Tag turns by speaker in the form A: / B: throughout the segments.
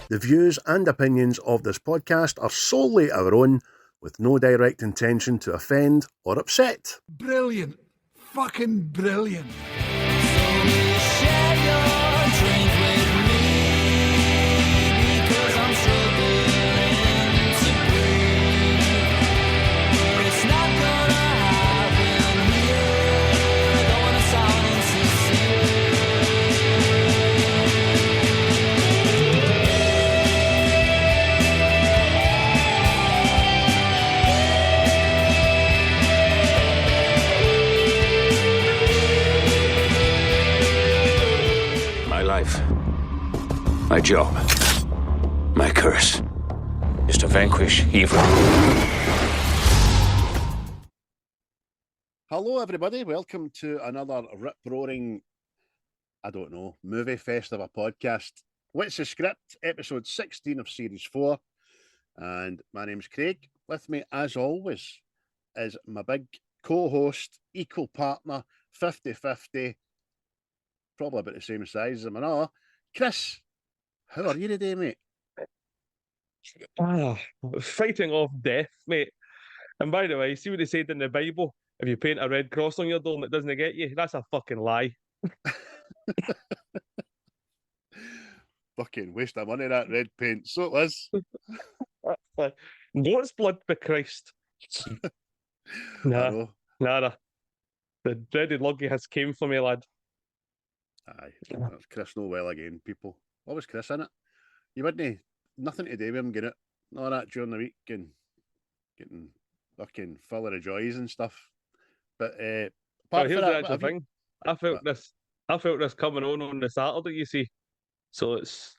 A: The views and opinions of this podcast are solely our own, with no direct intention to offend or upset.
B: Brilliant. Fucking brilliant.
C: My job, my curse, is to vanquish evil.
A: Hello everybody, welcome to another rip-roaring, movie fest of a podcast. What's the Script, episode 16 of series 4. And my name's Craig. With me, as always, is my big co-host, equal partner, 50-50, probably about the same size as Anaya, Chris. How are you today, mate?
D: Fighting off death, mate. And by the way, see what they said in the Bible? If you paint a red cross on your door and it doesn't get you, that's a fucking lie.
A: Fucking waste of money, that red paint. So it is.
D: God's blood for Christ. Nah. The dreaded luggy has came for me, lad.
A: Aye, that's Chris no well again, people. What was Chris in it? You wouldn't nothing to do with him getting it. All that during the week and getting fucking full of the joys and stuff. But apart
D: here's
A: from that,
D: the actual thing. I felt this coming on the Saturday, you see. So it's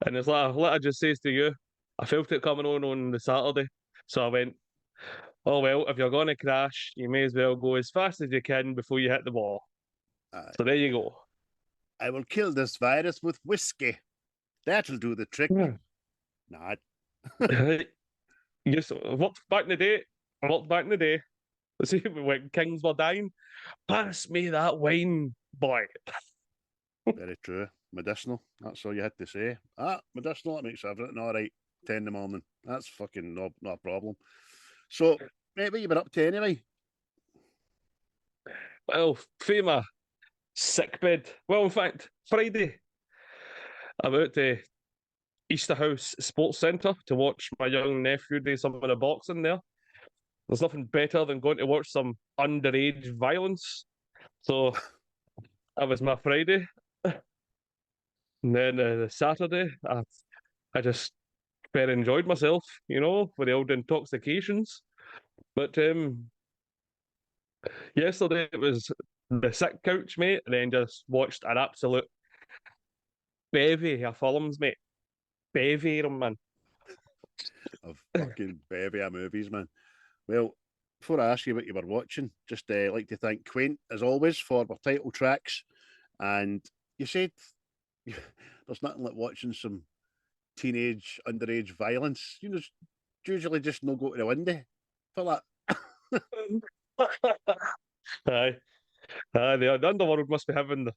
D: like I just says to you, I felt it coming on the Saturday. So I went, oh well, if you're gonna crash, you may as well go as fast as you can before you hit the wall.
A: Aye.
D: So there you go.
A: I will kill this virus with whiskey. That'll do the trick. Nah.
D: Yes, I worked back in the day. Let's see when kings were dying. Pass me that wine, boy.
A: Very true. Medicinal. That's all you had to say. Medicinal, that makes everything all right. 10 in the morning. That's fucking not a problem. So, mate, what you been up to anyway?
D: Well, from my sick bed. Well, in fact, Friday, I'm out to Easterhouse Sports Centre to watch my young nephew do some of the boxing there. There's nothing better than going to watch some underage violence. So that was my Friday. And then the Saturday, I just very enjoyed myself, with the old intoxications. But yesterday it was the sick couch, mate, and then just watched an absolute bevy of films, mate. Bevy of them, man.
A: Of fucking bevy of movies, man. Well, before I ask you what you were watching, just like to thank Quaint, as always, for our title tracks. And you said there's nothing like watching some teenage, underage violence. Usually just no go to the window for that.
D: Aye. The underworld must be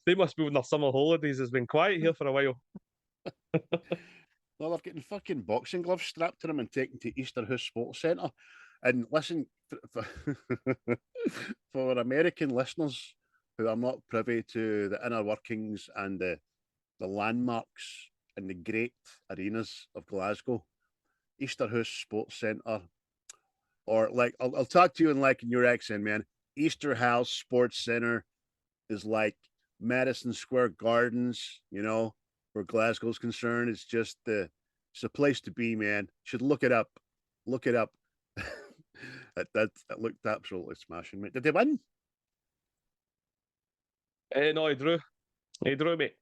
D: they must be on their summer holidays. It's been quiet here for a while.
A: Well, they're getting fucking boxing gloves strapped to them and taken to Easterhouse Sports Centre. And listen, for American listeners who are not privy to the inner workings and the landmarks and the great arenas of Glasgow, Easterhouse Sports Centre, or like, I'll talk to you in your accent, man. Easterhouse Sports Centre is like Madison Square Gardens, where Glasgow's concerned. It's just it's a place to be, man. Should look it up. Look it up. That looked absolutely smashing, mate. Did they win?
D: No, he drew. He drew, mate.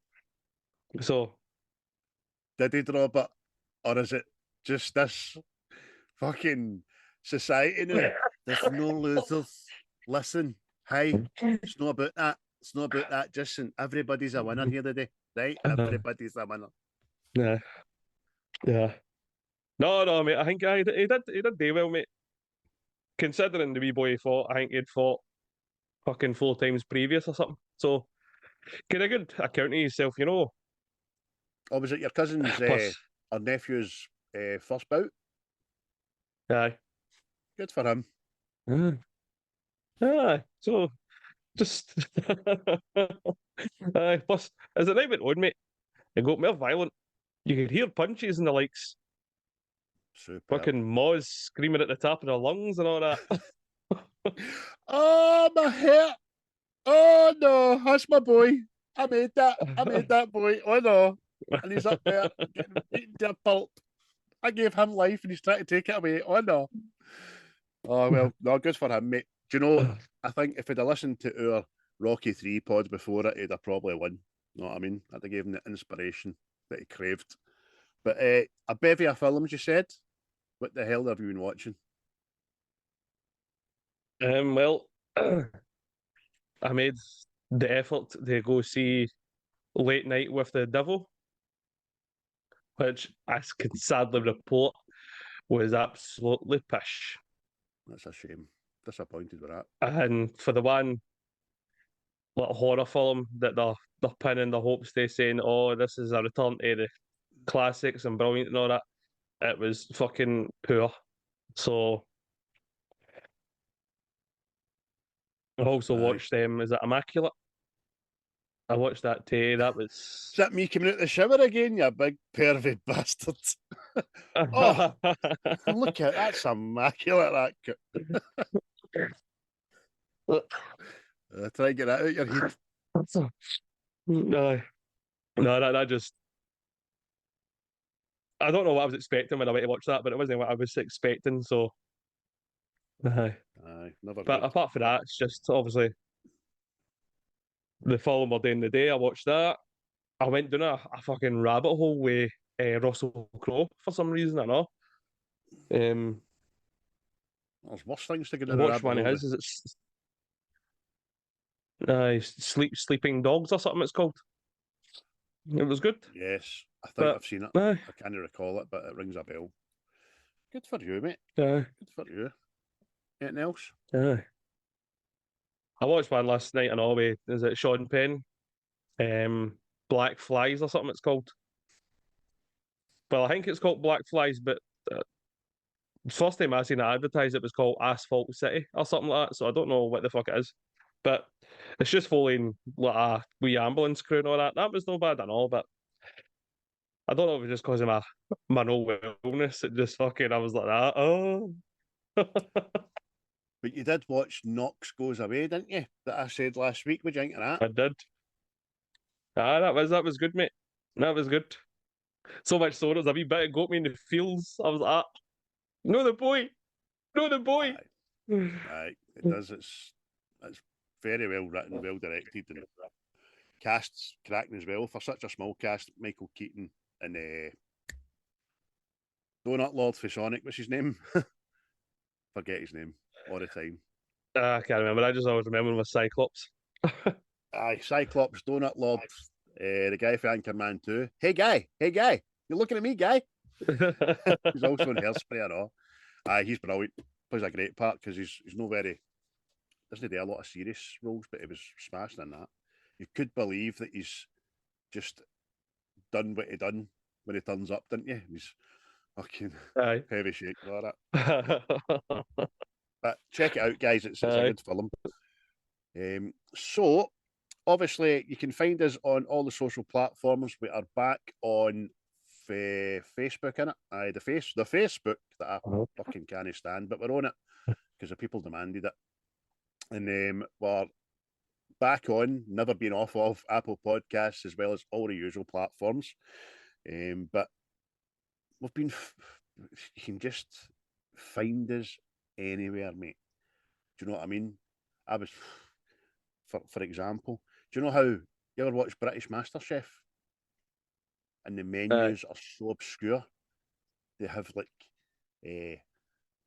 D: So
A: did he draw? But or is it just this fucking society now? There's no losers. Listen, hey, it's not about that. It's not about that. Just everybody's a winner here today, right? Everybody's a winner.
D: Yeah. No, mate. I think he did do well, mate. Considering the wee boy he fought, I think he'd fought fucking 4 times previous or something. So, get a good account of yourself,
A: Oh, was it your cousin's our nephew's first bout.
D: Aye.
A: Good for him.
D: Aye. So just aye. Plus, as the night went on, mate, it got more violent. You could hear punches and the likes.
A: Super.
D: Fucking Moz screaming at the top of their lungs and all that.
A: Oh, my head. Oh, no. That's my boy. I made that boy. Oh, no. And he's up there getting beaten to a pulp. I gave him life and he's trying to take it away. Oh, no. Oh, well, no, good for him, mate. Do you know, I think if he'd have listened to our Rocky 3 pod before it, he'd have probably won. You know what I mean? I'd have given him the inspiration that he craved. But a bevy of films, you said? What the hell have you been watching?
D: Well, I made the effort to go see Late Night with the Devil, which I can sadly report was absolutely pish.
A: That's a shame. Disappointed with that.
D: And for the one horror film that they're pinning the hopes, they saying, "Oh, this is a return to the classics and brilliant and all that," it was fucking poor. So I also watched Is it Immaculate? I watched that too. That was.
A: Is that me coming out the shower again, you big pervy bastard? Oh, look at that's immaculate. That try and get that out your head.
D: No, that just. I don't know what I was expecting when I went to watch that, but it wasn't what I was expecting. So,
A: Aye, never.
D: But
A: good.
D: apart from that, it's just obviously the following day in the day. I watched that. I went down a fucking rabbit hole with Russell Crowe for some reason. I know.
A: There's worse things to get
D: I
A: in the
D: watched one of his. Is it Sleeping Dogs or something? It's called. It was good.
A: Yes, I think I've seen it.
D: Aye.
A: I can't recall it, but it rings a bell. Good for you, mate.
D: Aye.
A: Good for you. Anything else?
D: Aye. I watched one last night in Norway. Is it Sean Penn? Black Flies or something it's called. Well, I think it's called Black Flies, but first time I seen it advertised, it was called Asphalt City or something like that. So I don't know what the fuck it is. But it's just following like a wee ambulance crew and all that. That was no bad at all, but I don't know if it was just because of my no wellness. It just fucking, I was like that. Oh.
A: But you did watch Knox Goes Away, didn't you? That I said last week. What do you think of that?
D: I did. That was good, mate. That was good. So much so, it was a wee bit, it got me in the feels. I was like, no, the boy.
A: Aye, it does. It's very well written, well directed, and cast's cracking as well for such a small cast. Michael Keaton and Donut Lord for Sonic. What's his name? Forget his name all the time.
D: I can't remember. I just always remember him with Cyclops.
A: Aye, Cyclops, Donut Lord, the guy for Anchorman 2. Hey guy, you're looking at me, guy. He's also in Hairspray and all. Aye, he's brilliant. Plays a great part because he's no very doesn't do a lot of serious roles, but he was smashing in that. You could believe that he's just done what he done when he turns up, didn't you? He's fucking heavy shake for it. But check it out, guys. It's a good film. So, obviously, you can find us on all the social platforms. We are back on Facebook, innit? Aye, the Facebook that I fucking can't stand, but we're on it because the people demanded it. And we're back on, never been off of Apple Podcasts as well as all the usual platforms. But we've been, you can just find us anywhere, mate. Do you know what I mean? I was, for example, do you know how you ever watch British MasterChef? And the menus are so obscure. They have like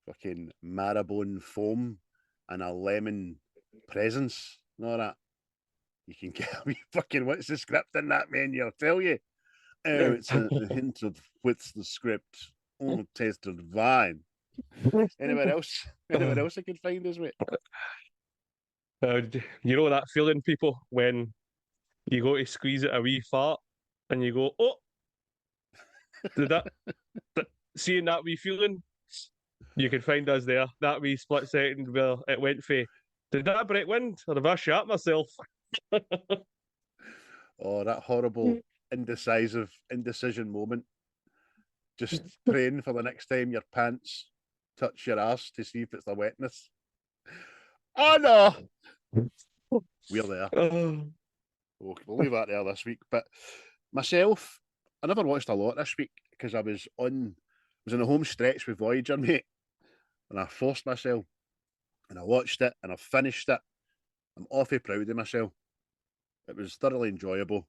A: fucking marabone foam and a lemon presence and all that. You can get me fucking what's the script in that menu? I'll tell you. Oh, it's a hint of what's the script. Oh, tasted vine. Anywhere else? Anywhere else I can find us, mate?
D: You know that feeling, people, when you go to squeeze it a wee fart and you go, oh, Did that? Seeing that wee feeling, you can find us there. That wee split second where it went for. Did that break wind, or have I shat myself?
A: Oh, that horrible, indecision moment. Just praying for the next time your pants touch your ass to see if it's the wetness. Oh no! We're there.
D: Oh.
A: We'll leave that there this week. But myself, I never watched a lot this week because I was in the home stretch with Voyager, mate. And I forced myself. And I watched it and I finished it. I'm awfully proud of myself. It was thoroughly enjoyable.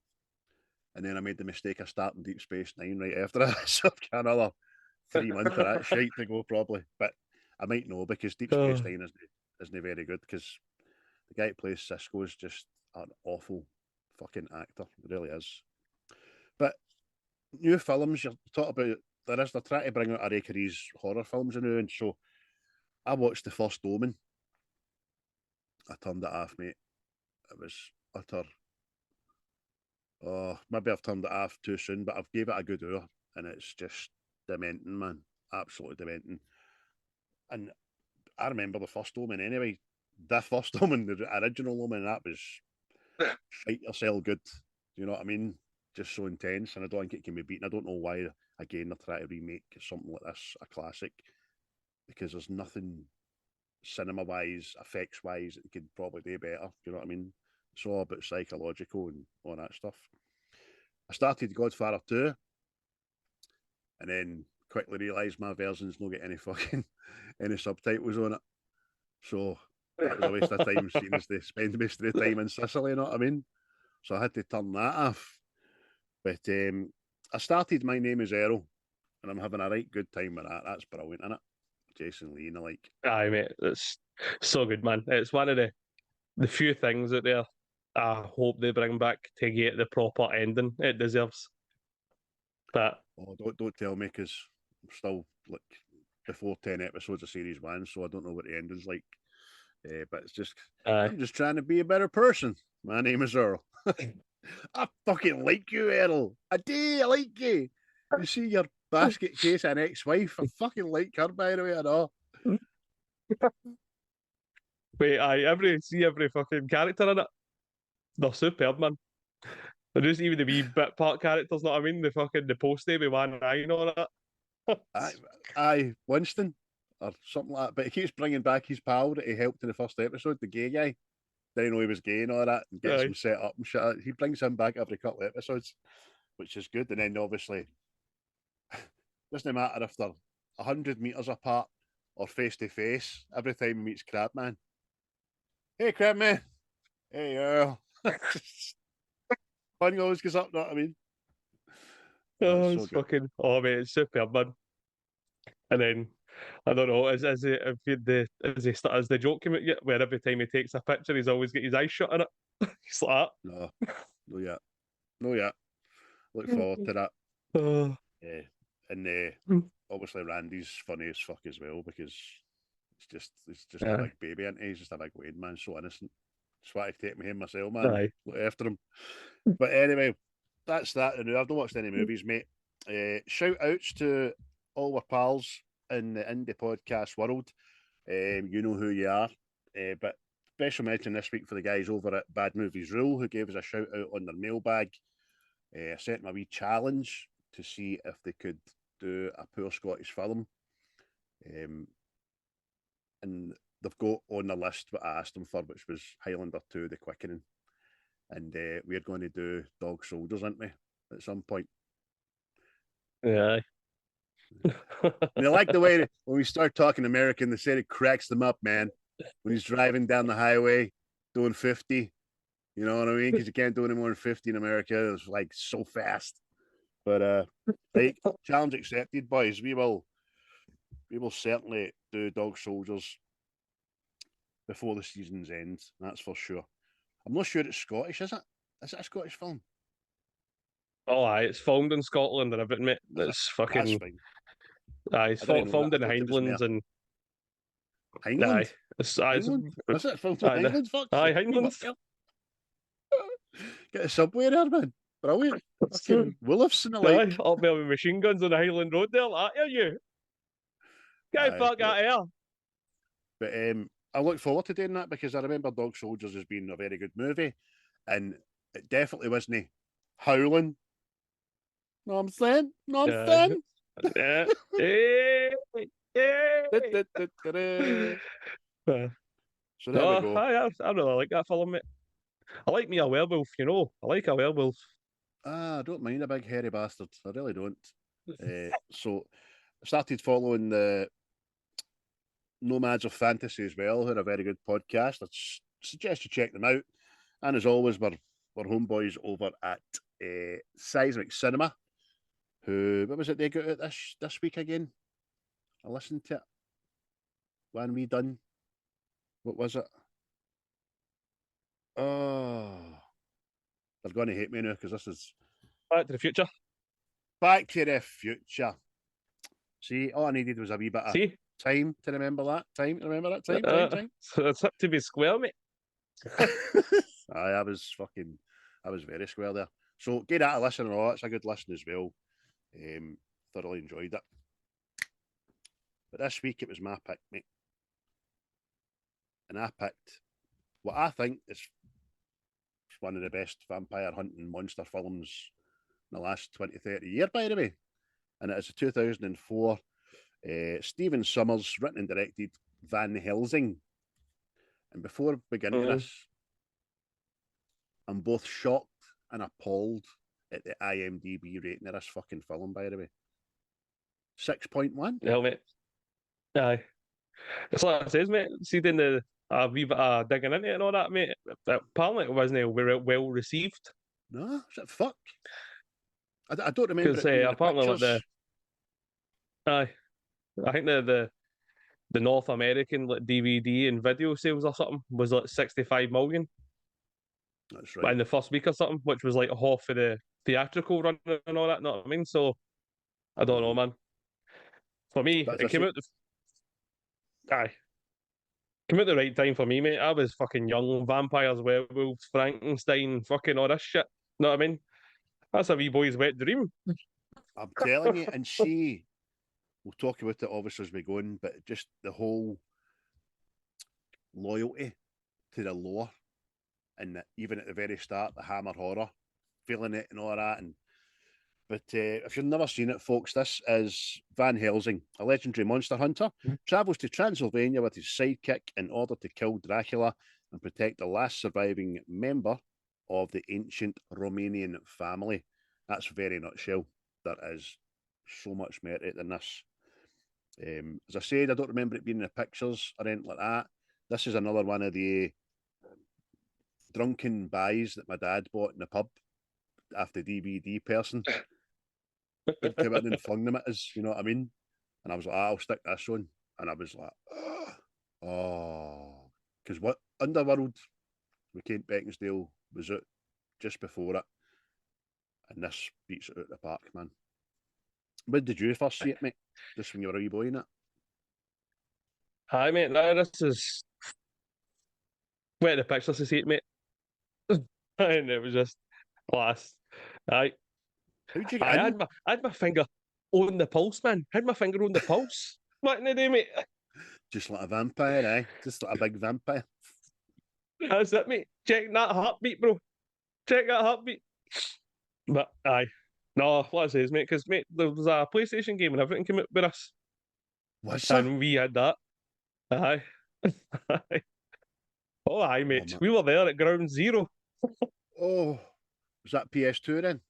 A: And then I made the mistake of starting Deep Space Nine right after that. So I've got another 3 months of that shite to go, probably. But I might know because Deep Space Nine isn't very good because the guy who plays Cisco is just an awful fucking actor. It really is. But new films, you're talking about, they're trying to bring out a rake of these horror films now. And so I watched The First Omen. I turned it off, mate. It was utter. Oh, maybe I've turned it off too soon, but I've gave it a good hour, and it's just dementing, man. Absolutely dementing. And I remember The First Omen anyway. The First Omen, the original Omen, that was shite yourself good. Do you know what I mean? Just so intense, and I don't think it can be beaten. I don't know why, again, they're trying to remake something like this, a classic, because there's nothing cinema-wise, effects-wise, that they could probably do better. Do you know what I mean? It's all about psychological and all that stuff. I started Godfather 2 and then quickly realised my version's not got any subtitles on it. So that was a waste of time, seeing as they spend most of the time in Sicily, you know what I mean? So I had to turn that off. But I started My Name is Earl, and I'm having a right good time with that. That's brilliant, isn't it? Jason Lee and the like.
D: Aye, mate, it's so good, man. It's one of the few things out there I hope they bring back to get the proper ending it deserves. But
A: don't tell me, because I'm still like before 10 episodes of series 1, so I don't know what the ending's like. But it's just I'm just trying to be a better person. My name is Earl. I fucking like you, Earl. I do. I like you. You see your basket case and ex-wife. I fucking like her, by the way. I know.
D: wait, every fucking character in it, they're superb, man. They're just even the wee bit part characters, know what I mean? The postie with one eye and all that.
A: Aye, Winston or something like that. But he keeps bringing back his pal that he helped in the first episode, the gay guy. Didn't know he was gay and all that, and gets him set up and shit. He brings him back every couple of episodes, which is good. And then obviously, doesn't matter if they're 100 metres apart or face to face. Every time he meets Crabman, hey Crabman, hey Earl. Fun always goes up, know what I mean?
D: Oh,
A: so
D: it's fucking mate, it's superb, man. And then I don't know, as the joke came out yet, where every time he takes a picture, he's always got his eyes shut in it. He's like
A: that. No yet. Look forward to that. Yeah, and obviously Randy's funny as fuck as well, because it's just a big baby, isn't he? He's just a big Wayne man, so innocent. Just want to take him myself, man. Look after him. But anyway, that's that. I've not watched any movies, mate. Shout outs to all our pals in the indie podcast world. You know who you are. But special mention this week for the guys over at Bad Movies Rule, who gave us a shout out on their mailbag. I sent them a wee challenge to see if they could do a poor Scottish film. And they've got on the list what I asked them for, which was Highlander 2, The Quickening. And we're going to do Dog Soldiers, aren't we, at some point?
D: Yeah.
A: They like the way when we start talking American, they say it cracks them up, man. When he's driving down the highway doing 50, you know what I mean? Because you can't do any more than 50 in America. It's like so fast. But right, challenge accepted, boys. We will certainly do Dog Soldiers before the season's end. That's for sure. I'm not sure it's Scottish, is it? Is it a Scottish film?
D: Oh, aye, it's filmed in Scotland and everything, mate. It's fucking.
A: That's fine.
D: Aye, it's filmed in the Highlands and.
A: Highland?
D: Aye,
A: is it filmed in Highland? Fuck.
D: Aye, Highlands.
A: Get a subway there, man. Brilliant. Fucking Wolves and the like.
D: Aye, up there with machine guns on the Highland Road there. Like, are you? Get
A: Aye,
D: fuck out of here.
A: But I look forward to doing that because I remember Dog Soldiers as being a very good movie, and it definitely wasn't howling. Know what I'm saying? Know what I'm saying?
D: Yeah. Hey, hey.
A: So there we go.
D: I really like that film, mate. I like me a werewolf, you know. I like a werewolf.
A: I don't mind a big hairy bastard. I really don't. So I started following the Nomads of Fantasy as well, who are a very good podcast. I suggest you check them out. And as always, we're homeboys over at Seismic Cinema, who, what was it they got out this week again? I listened to it. When we done, what was it? Oh, they're going to hate me now because this is
D: Back to the Future.
A: Back to the Future. See, all I needed was a wee bit of time to remember that. Time to remember that. Time.
D: So it's up to be square, mate.
A: Aye, I was very square there. So get that a listen and all. It's a good listen as well. Thoroughly enjoyed it. But this week it was my pick, mate. And I picked what I think is one of the best vampire hunting monster films in the last 20, 30 years, by the way. And it is a 2004 Stephen Sommers written and directed Van Helsing. And before beginning this, I'm both shocked and appalled at the IMDb rating of this fucking film, by the way. 6.1.
D: Yeah, mate. Aye. It's like I says, mate. See, then the wee bit of digging into it and all that, mate. Apparently, it wasn't well received.
A: No, is that fuck? I don't remember it being
D: apparently,
A: the pictures.
D: Aye, I think the North American DVD and video sales or something was like 65 million.
A: That's right.
D: In the first week or something, which was like half of the theatrical run and all that. Know what I mean? So I don't know, man. For me, it came out. Came at the right time for me, mate. I was fucking young, vampires, werewolves, Frankenstein, fucking all this shit. Know what I mean? That's a wee boy's wet dream.
A: I'm telling you, and see, we'll talk about it obviously as we go on, but just the whole loyalty to the lore, and even at the very start, the Hammer horror, feeling it and all that. But if you've never seen it, folks, this is Van Helsing, a legendary monster hunter, travels to Transylvania with his sidekick in order to kill Dracula and protect the last surviving member of the ancient Romanian family. That's very nutshell. There is so much merit in this. As I said, I don't remember it being in the pictures or anything like that. This is another one of the drunken buys that my dad bought in the pub after DVD person. He'd come in and flung them at us, you know what I mean? And I was like, I'll stick this on. And I was like, oh. Because what Underworld with Kent Beckindale was out just before it. And this beats it out of the park, man. When did you first see it, mate? Just when you were a wee boy in it?
D: Hi, mate. No, this is where the pictures to see it, mate. And it was just class. Aye.
A: How'd you get
D: I had my finger on the pulse, man. I had my finger on the pulse. What in the day, mate?
A: Just like a vampire, eh? Just like a big vampire.
D: That's it, mate. Check that heartbeat, bro. Check that heartbeat. But aye. No, what I say is, mate, because mate, there was a PlayStation game and everything came out with us.
A: What's
D: and
A: that?
D: we had that. Aye. Aye. Oh, aye, mate.
A: Oh,
D: we were there at ground zero.
A: Oh, was that PS2 then?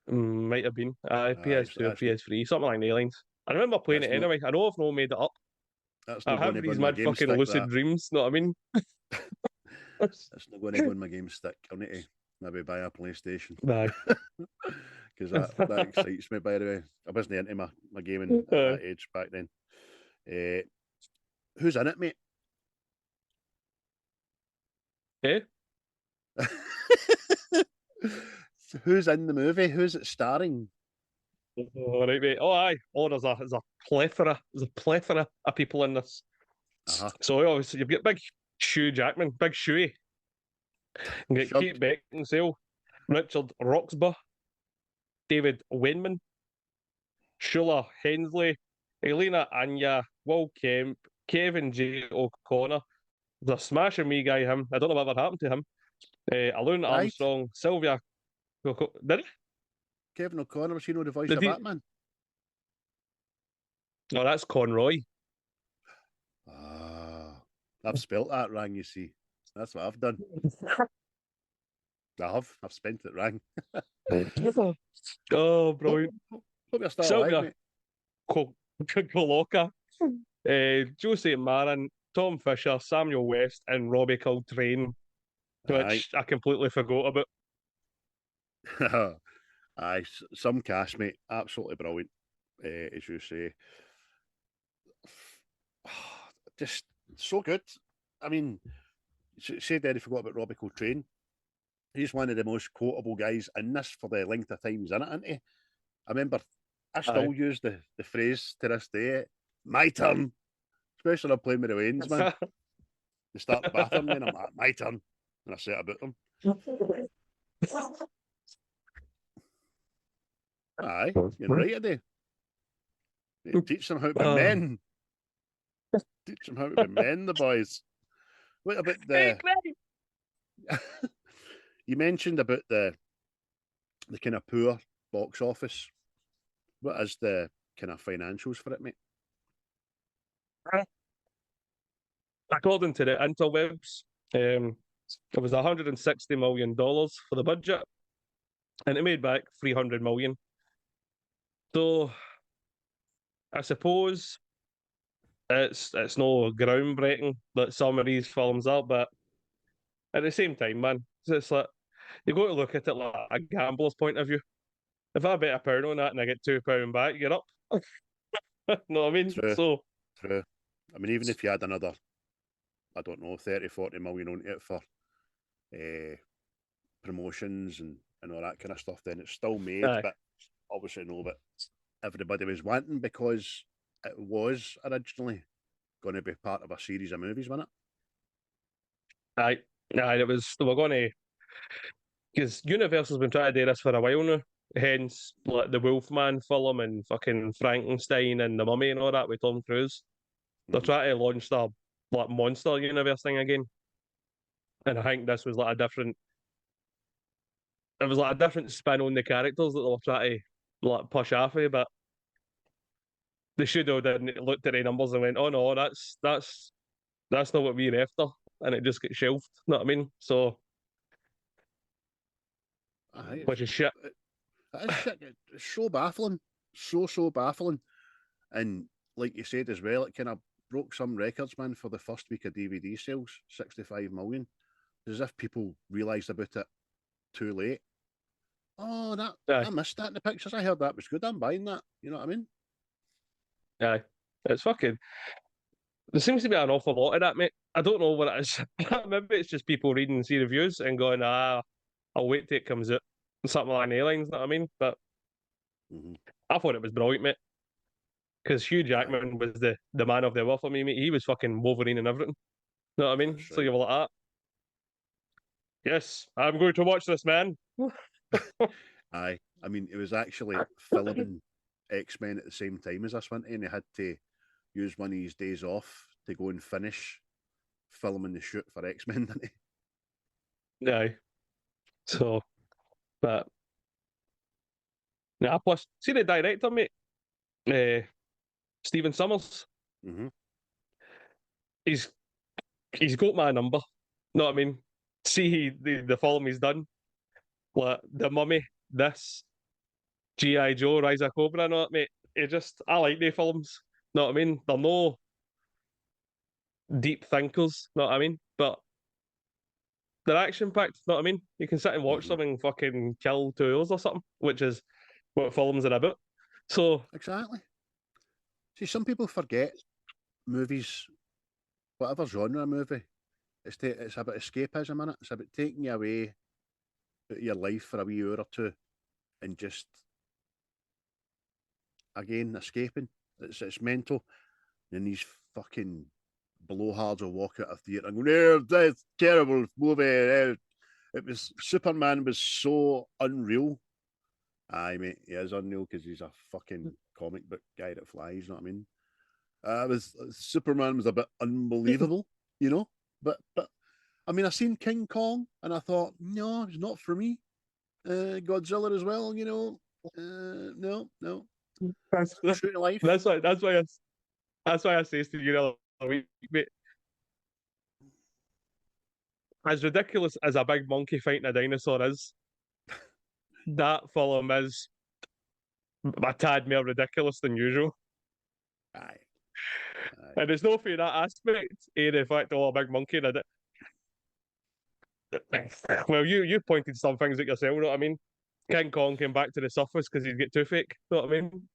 D: Might have been. Aye, PS2 or PS3, something along the lines. I remember playing
A: That's
D: it
A: not-
D: anyway. I know I've not made it up.
A: That's
D: I
A: not going
D: have
A: to go
D: these
A: in my
D: mad
A: game
D: fucking
A: stick.
D: lucid
A: That.
D: dreams, know what I mean?
A: That's not going to go in my game stick. I'll need to maybe buy a PlayStation.
D: Aye.
A: Because that excites me, by the way. I wasn't into my gaming at that age back then. Who's in it, mate?
D: Eh?
A: Who's in the movie? Who's it starring?
D: All right, mate. Oh, aye. Oh, there's a plethora. There's a plethora of people in this.
A: Uh-huh.
D: So obviously you've got big Hugh Jackman, big Shuey. You get
A: Shug.
D: Kate Beckinsale. Richard Roxburgh, David Wayneman, Shuler Hansley, Elena Anaya, Will Kemp, Kevin J. O'Connor. The smashing me guy, him. I don't know what ever happened to him. Alun
A: Right.
D: Armstrong, Silvia. Did he?
A: Kevin O'Connor, was he know the voice
D: Did
A: of
D: he?
A: Batman?
D: Oh, that's Conroy.
A: Ah, I've spelt that wrong, you see. That's what I've done. I've spent it wrong.
D: Oh,
A: Hope,
D: brilliant.
A: hope you're still alive,
D: Sylvia
A: mate.
D: Coloca, Josie Maran, Tom Fisher, Samuel West, and Robbie Coltrane,
A: Aye.
D: which I completely forgot about.
A: Aye, some cast, mate. Absolutely brilliant, as you say. Just so good. I mean, say Daddy forgot about Robbie Coltrane. He's one of the most quotable guys in this for the length of time he's in it, isn't he? I remember I still use the phrase to this day, my turn. Especially when I'm playing with the Waynes, man. They start battering me and I'm like, my turn. And I say it about them. Aye, you're right today. Teach them how to be men. Teach them how to be men, the boys. What about the... You mentioned about the kind of poor box office. What is the kind of financials for it, mate?
D: According to the interwebs, it was $160 million for the budget, and it made back 300 million. So, I suppose it's no groundbreaking that some of these films are, but at the same time, man, it's like you got to look at it like a gambler's point of view. If I bet £1 on that and I get £2 back, you're up. Know what I mean?
A: True.
D: So,
A: True. I mean, even if you had another, I don't know, 30, 40 million on it for promotions and all that kind of stuff, then it's still made,
D: aye.
A: but obviously know that everybody was wanting because it was originally going to be part of a series of movies, wasn't it?
D: Aye, it was. They were going to, because Universal's been trying to do this for a while now. Hence, like the Wolfman film and fucking Frankenstein and the Mummy and all that with Tom Cruise. They're trying to launch the like monster universe thing again, and I think this was like a different. It was like a different spin on the characters that they were trying to like push off of, but they should have done looked at the numbers and went, "Oh no, that's not what we're after," and it just gets shelved. You know what I mean? So, which is shit.
A: It is shit. It's so baffling. So baffling. And like you said as well, it kind of broke some records, man, for the first week of DVD sales, 65 million. As if people realised about it too late. Oh, I missed that in the pictures. I heard that was good. I'm buying that. You know what I mean?
D: Aye. It's fucking. There seems to be an awful lot of that, mate. I don't know what it is. Maybe it's just people reading the reviews and going, I'll wait till it comes out. Something along the lines, you know what I mean? But I thought it was brilliant, mate. Because Hugh Jackman was the man of the hour for me, mate. He was fucking Wolverine and everything. You know what I mean? So you were like that. Yes, I'm going to watch this, man.
A: Aye. I mean, it was actually filming X-Men at the same time as this one, and he had to use one of his days off to go and finish filming the shoot for X-Men, didn't he?
D: Aye. So, but yeah, plus see the director, mate. Stephen Sommers. He's got my number. Know what I mean? See the film he's done. Like the Mummy, this, G.I. Joe, Rise of Cobra, know what, mate? I like the films. Know what I mean? They're no deep thinkers, know what I mean? But they're action packed, know what I mean? You can sit and watch them and fucking kill 2 hours or something, which is what films are about. So
A: exactly. See, some people forget movies, whatever genre of movie, it's about escapism, innit? It's about taking you away out of your life for a wee hour or two and just, again, escaping. It's mental. And these fucking blowhards will walk out of theatre and go, "No, that's terrible movie. It was Superman was so unreal. Aye, mate, he is unreal because he's a fucking comic book guy that flies. You know what I mean? Superman was a bit unbelievable, you know. But I mean, I seen King Kong and I thought, no, it's not for me. Godzilla as well, you know. No.
D: That's
A: True to life.
D: that's why I say to you the other week, mate. As ridiculous as a big monkey fighting a dinosaur is, that film is a tad more ridiculous than usual.
A: Aye.
D: And it's no for that aspect, the fact a big monkey in it. Well, you pointed some things at yourself, you know what I mean? King Kong came back to the surface because he'd get toothache, you know what I mean?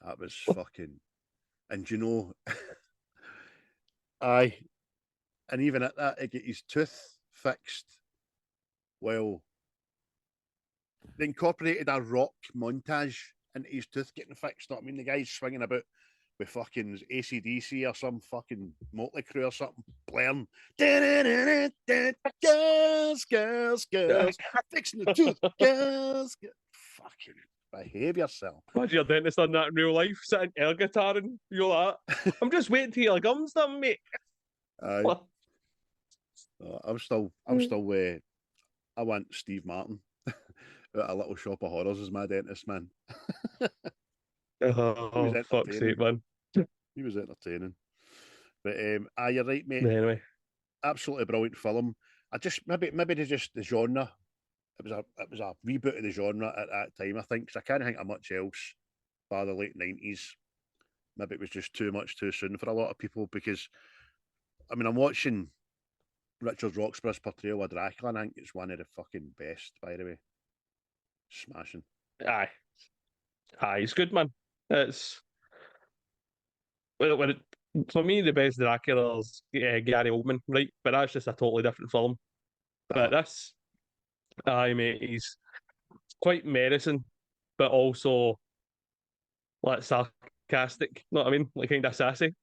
A: That was fucking, and you know, aye, and even at that, he get his tooth fixed. Well, they incorporated a rock montage into his tooth getting fixed. Know what I mean? The guy's swinging about with fucking AC/DC or some fucking Motley Crue or something, playing. Girls, fixing the tooth, girls. Fucking behave yourself.
D: Imagine your dentist done that in real life, sitting air guitar and you're like, I'm just waiting till your gums done, mate.
A: I'm still I want Steve Martin at a Little Shop of Horrors as my dentist, man.
D: Oh, fuck's sake, man.
A: He was entertaining. But you're right, mate.
D: Anyway,
A: Absolutely brilliant film. I just maybe just the genre. It was a reboot of the genre at that time, I think, because I can't think of much else by the late 90s. Maybe it was just too much too soon for a lot of people because, I mean, I'm watching Richard Roxburgh's portrayal of Dracula, and I think it's one of the fucking best, by the way. Smashing.
D: aye, it's good, man. It's for me the best Dracula is Gary Oldman, right? But that's just a totally different film. But this, aye, mate, he's quite menacing, but also like sarcastic. Know what I mean? Like kind of sassy.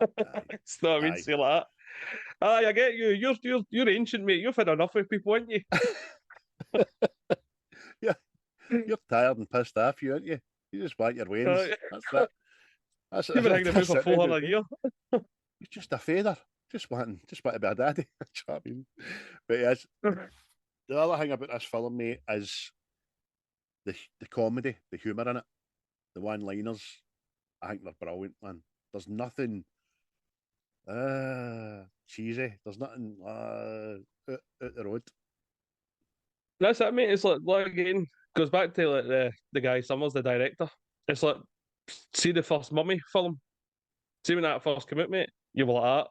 D: You know what I mean?
A: Aye.
D: Say like that. Aye, I get you. You're ancient, mate. You've had enough with people, haven't you?
A: Yeah, you're tired and pissed off, you aren't you? You just want your wins. That's it. That's
D: You've been hanging about for 400 years.
A: He's just a feather. Just want to be a daddy. Do you know what I mean? But yes, the other thing about this film, mate, is the comedy, the humour in it, the one-liners. I think they're brilliant, man. There's nothing cheesy. There's nothing out the road.
D: That's it, mate. It's like again, goes back to like the guy Sommers, the director. It's like, see the first Mummy film. See when that first came out, mate. You were like, ah,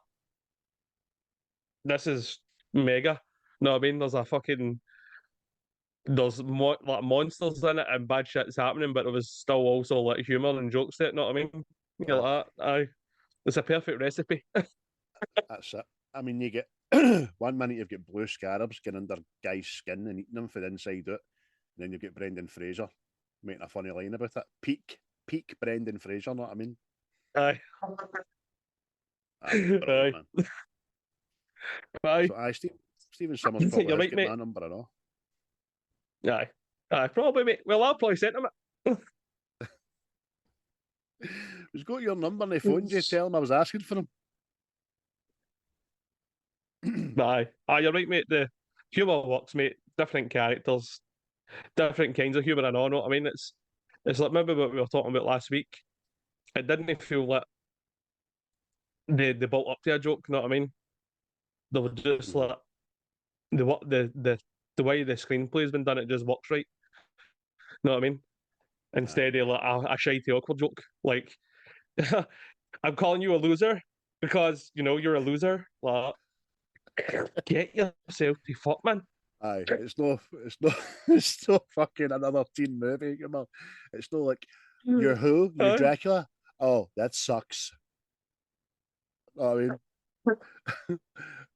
D: this is mega. No, I mean, there's like monsters in it and bad shit's happening, but there was still also like humour and jokes to it. Know what I mean? You're like, aye, it's a perfect recipe.
A: That's it. I mean, you get 1 minute you've got blue scarabs getting under guys' skin and eating them from the inside out, and then you've got Brendan Fraser making a funny line about it. Peak Brendan Fraser, know what I mean?
D: Aye.
A: Aye. Man.
D: Aye.
A: So, Stephen Sommers probably
D: You're
A: has
D: right,
A: got
D: mate.
A: my number and all.
D: Aye, probably, mate. Well, I'll probably send him it.
A: He's got your number and he phoned you, tell him I was asking for him.
D: Aye, you're right, mate. The humour works, mate. Different characters, different kinds of humour and all. Know what I mean? It's like maybe what we were talking about last week. It didn't feel like they built up to a joke. Know what I mean? They were just like the way the screenplay's been done. It just works right. Know what I mean? Instead of like a shitey awkward joke, like I'm calling you a loser because you know you're a loser. Like, get yourself to fuck, man.
A: Aye, it's no it's no fucking another teen movie. Come on. It's no like you're who? You're Dracula? Oh, that sucks. I mean,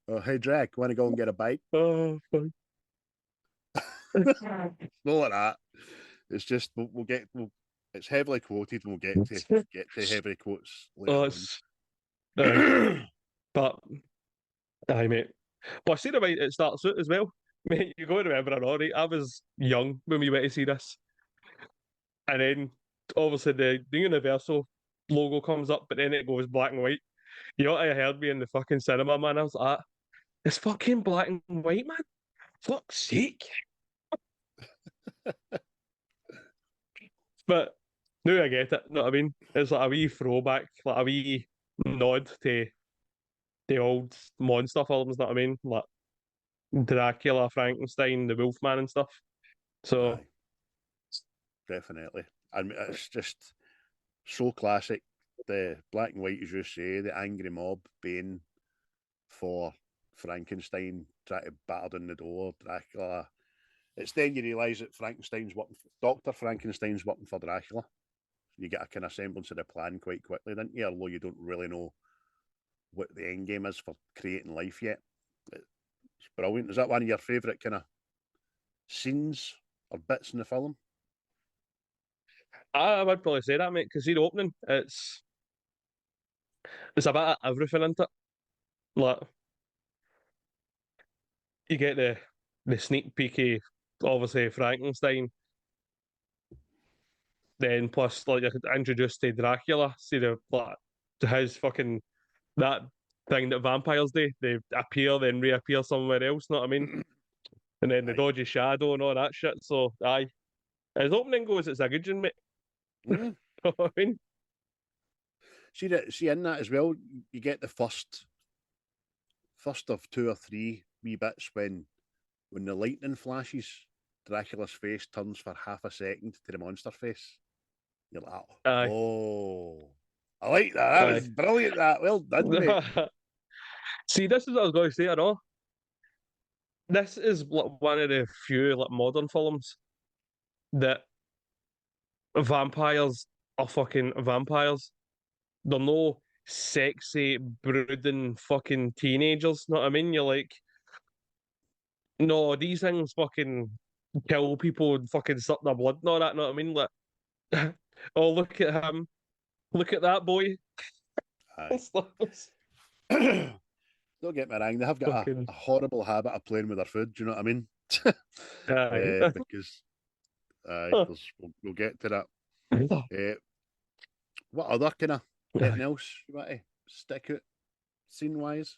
A: oh, hey Drac, want to go and get a bite?
D: Oh, fuck.
A: It's not like that. It's just it's heavily quoted, and we'll get to heavy quotes later on.
D: But aye, mate. But I see the way it starts out as well. Mate, you got to remember, I know, right? I was young when we went to see this. And then obviously the Universal logo comes up, but then it goes black and white. You know what I heard me in the fucking cinema, man? I was like, it's fucking black and white, man. Fuck's sake. But now I get it, know what I mean? It's like a wee throwback, like a wee nod to the old monster films, know what I mean? Like Dracula, Frankenstein, the Wolfman and stuff. So
A: Aye, definitely. And it's just so classic. The black and white, as you say, the angry mob baying for Frankenstein, trying to batter down the door, Dracula. It's then you realise that Frankenstein's working, Dr. Frankenstein's working for Dracula. You get a kind of semblance of the plan quite quickly, don't you? Although you don't really know what the end game is for creating life yet. It's brilliant. Is that one of your favourite kind of scenes or bits in the film?
D: I would probably say that, mate, because see the opening, it's a bit of everything into it. Like you get the sneak peeky, obviously Frankenstein, then plus like you're introduced to Dracula, see the like to his fucking that thing that vampires do. They appear then reappear somewhere else, know what I mean? And then the
A: Aye.
D: dodgy shadow and all that shit. So aye. As opening goes, it's a good one, mate.
A: Mm.
D: Know what I mean?
A: See in that as well, you get the first of two or three wee bits when the lightning flashes, Dracula's face turns for half a second to the monster face. You're like,
D: Aye.
A: oh, I like that. That was
D: Aye.
A: brilliant. That well done, mate.
D: See, this is what I was going to say, I know. This is like one of the few like modern films that vampires are fucking vampires. They're no sexy, brooding fucking teenagers. Know what I mean? You're like, no, these things fucking kill people and fucking suck their blood and all that. Know what I mean? Like, oh, look at him. Look at that boy.
A: Aye. Don't get me wrong, they have got
D: Fucking
A: a horrible habit of playing with their food. Do you know what I mean?
D: aye.
A: Because we'll get to that. What other kind of anything else you want to stick out scene wise?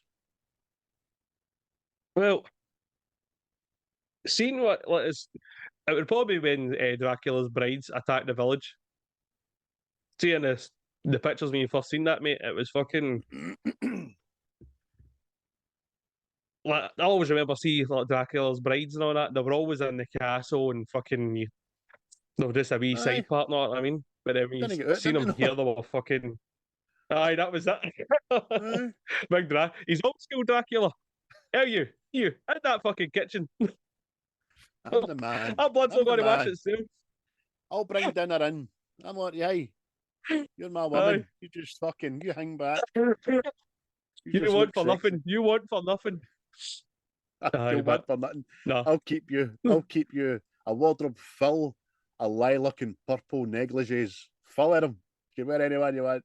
D: Well, seeing what like is it would probably be when Dracula's brides attacked the village. Seeing this, the pictures when you first seen that, mate, it was fucking like I always remember see like Dracula's brides and all that. They were always in the castle and fucking they were just a wee
A: Aye,
D: side part, know what I mean? But then when
A: didn't
D: you
A: get out,
D: seen them
A: didn't
D: here, they were fucking aye, that was it.
A: Aye.
D: Big he's old school Dracula. Hell you in that fucking kitchen.
A: I'm the man.
D: That blood's
A: I'm
D: not
A: the
D: going to wash
A: man.
D: itself.
A: I'll bring dinner in. I'm like, yay. You're my woman. You just fucking, you hang back.
D: You
A: just
D: want
A: look
D: for
A: sexy.
D: nothing. You want for nothing. Aye,
A: You'll want
D: but
A: for nothing.
D: no.
A: I'll keep you a wardrobe full of lilac and purple negligees. Full of them. You can wear anyone you want.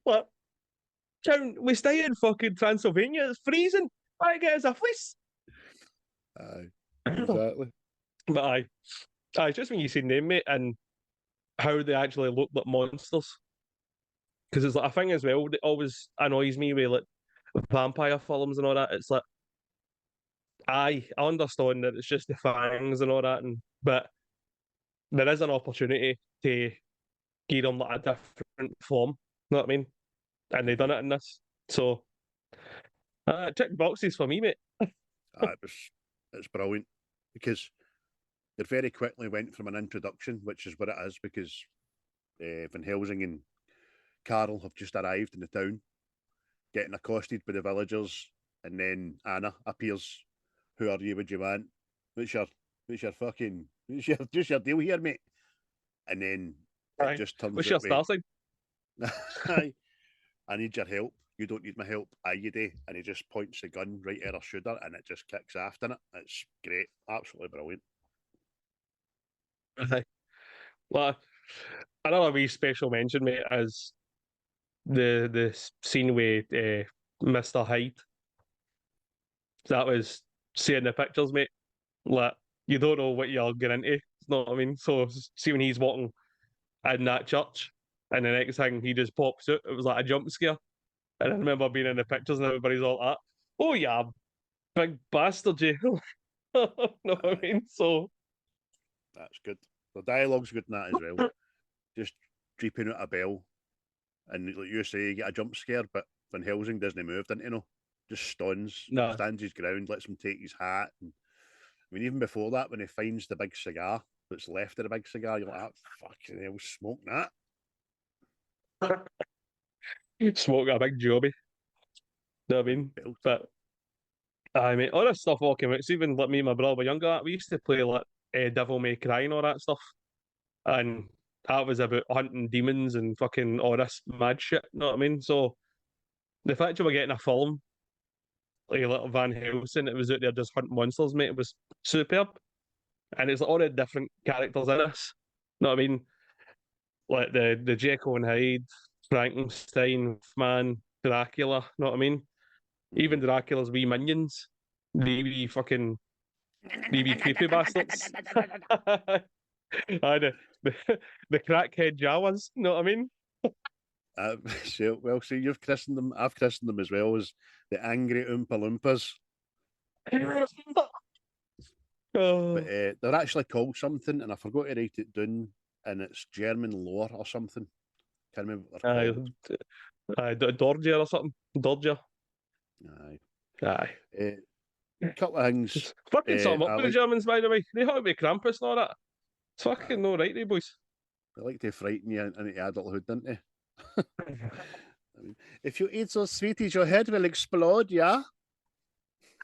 D: What? We stay in fucking Transylvania. It's freezing. I get us a fleece.
A: Aye, exactly.
D: But aye, just when you see them, mate, and how they actually look like monsters. Because it's like a thing as well that always annoys me with like vampire films and all that. It's like, I understand that it's just the fangs and all that, but there is an opportunity to give them like a different form. You know what I mean? And they done it in this. So, check boxes for me, mate.
A: It's brilliant because they very quickly went from an introduction, which is what it is, because Van Helsing and Carol have just arrived in the town, getting accosted by the villagers, and then Anna appears. Who are you? What do you want? What's your deal here, mate? And then it just turns
D: What's your
A: out
D: star sign?
A: I need your help. You don't need my help. Aye, you do. And he just points the gun right at her shoulder and it just kicks after it. It's great. Absolutely brilliant.
D: Aye. Well, another wee special mention, mate, is the scene with Mr. Hyde. That was seeing the pictures, mate. Like, you don't know what you're getting into. You know what I mean? So, see when he's walking in that church, and the next thing he just pops out, it was like a jump scare. And I remember being in the pictures, and everybody's all like, "Oh yeah, big bastard, you." know what I mean? So
A: That's good. The dialogue's good in that as well. Just dreeping out a bell, and like you say, you get a jump scare, but Van Helsing doesn't move, didn't he? No, just
D: no,
A: stands his ground, lets him take his hat. And, I mean, even before that, when he finds the big cigar that's left of the big cigar, you're like, "Ah, fucking hell, smoke that."
D: smoke a big jobby. Know what I mean? But I mean, all this stuff all came out. It's even like me and my brother were younger. We used to play like Devil May Cry and all that stuff, and that was about hunting demons and fucking all this mad shit. You know what I mean? So the fact that we're getting a film like a little Van Helsing, it was out there just hunting monsters, mate. It was superb, and it's like all the different characters in this. You know what I mean? Like the Jekyll and Hyde, Frankenstein, Man, Dracula. You know what I mean? Even Dracula's wee minions, the wee fucking, the wee creepy bastards. Aye, the crackhead Jawas. You know what I mean?
A: See, you've christened them. I've christened them as well as the angry Oompa Loompas.
D: Oh.
A: But they're actually called something, and I forgot to write it down, and it's German lore or something. Can't remember what they're called.
D: Dorgia or something. Dorgia.
A: Aye.
D: Aye.
A: Couple of things.
D: Fucking something
A: I
D: up with the
A: like,
D: Germans, by the way. They hung me Krampus and all that. It's fucking no right, they boys.
A: they like to frighten you into adulthood, don't they? I mean, if you eat so sweeties, your head will explode, yeah?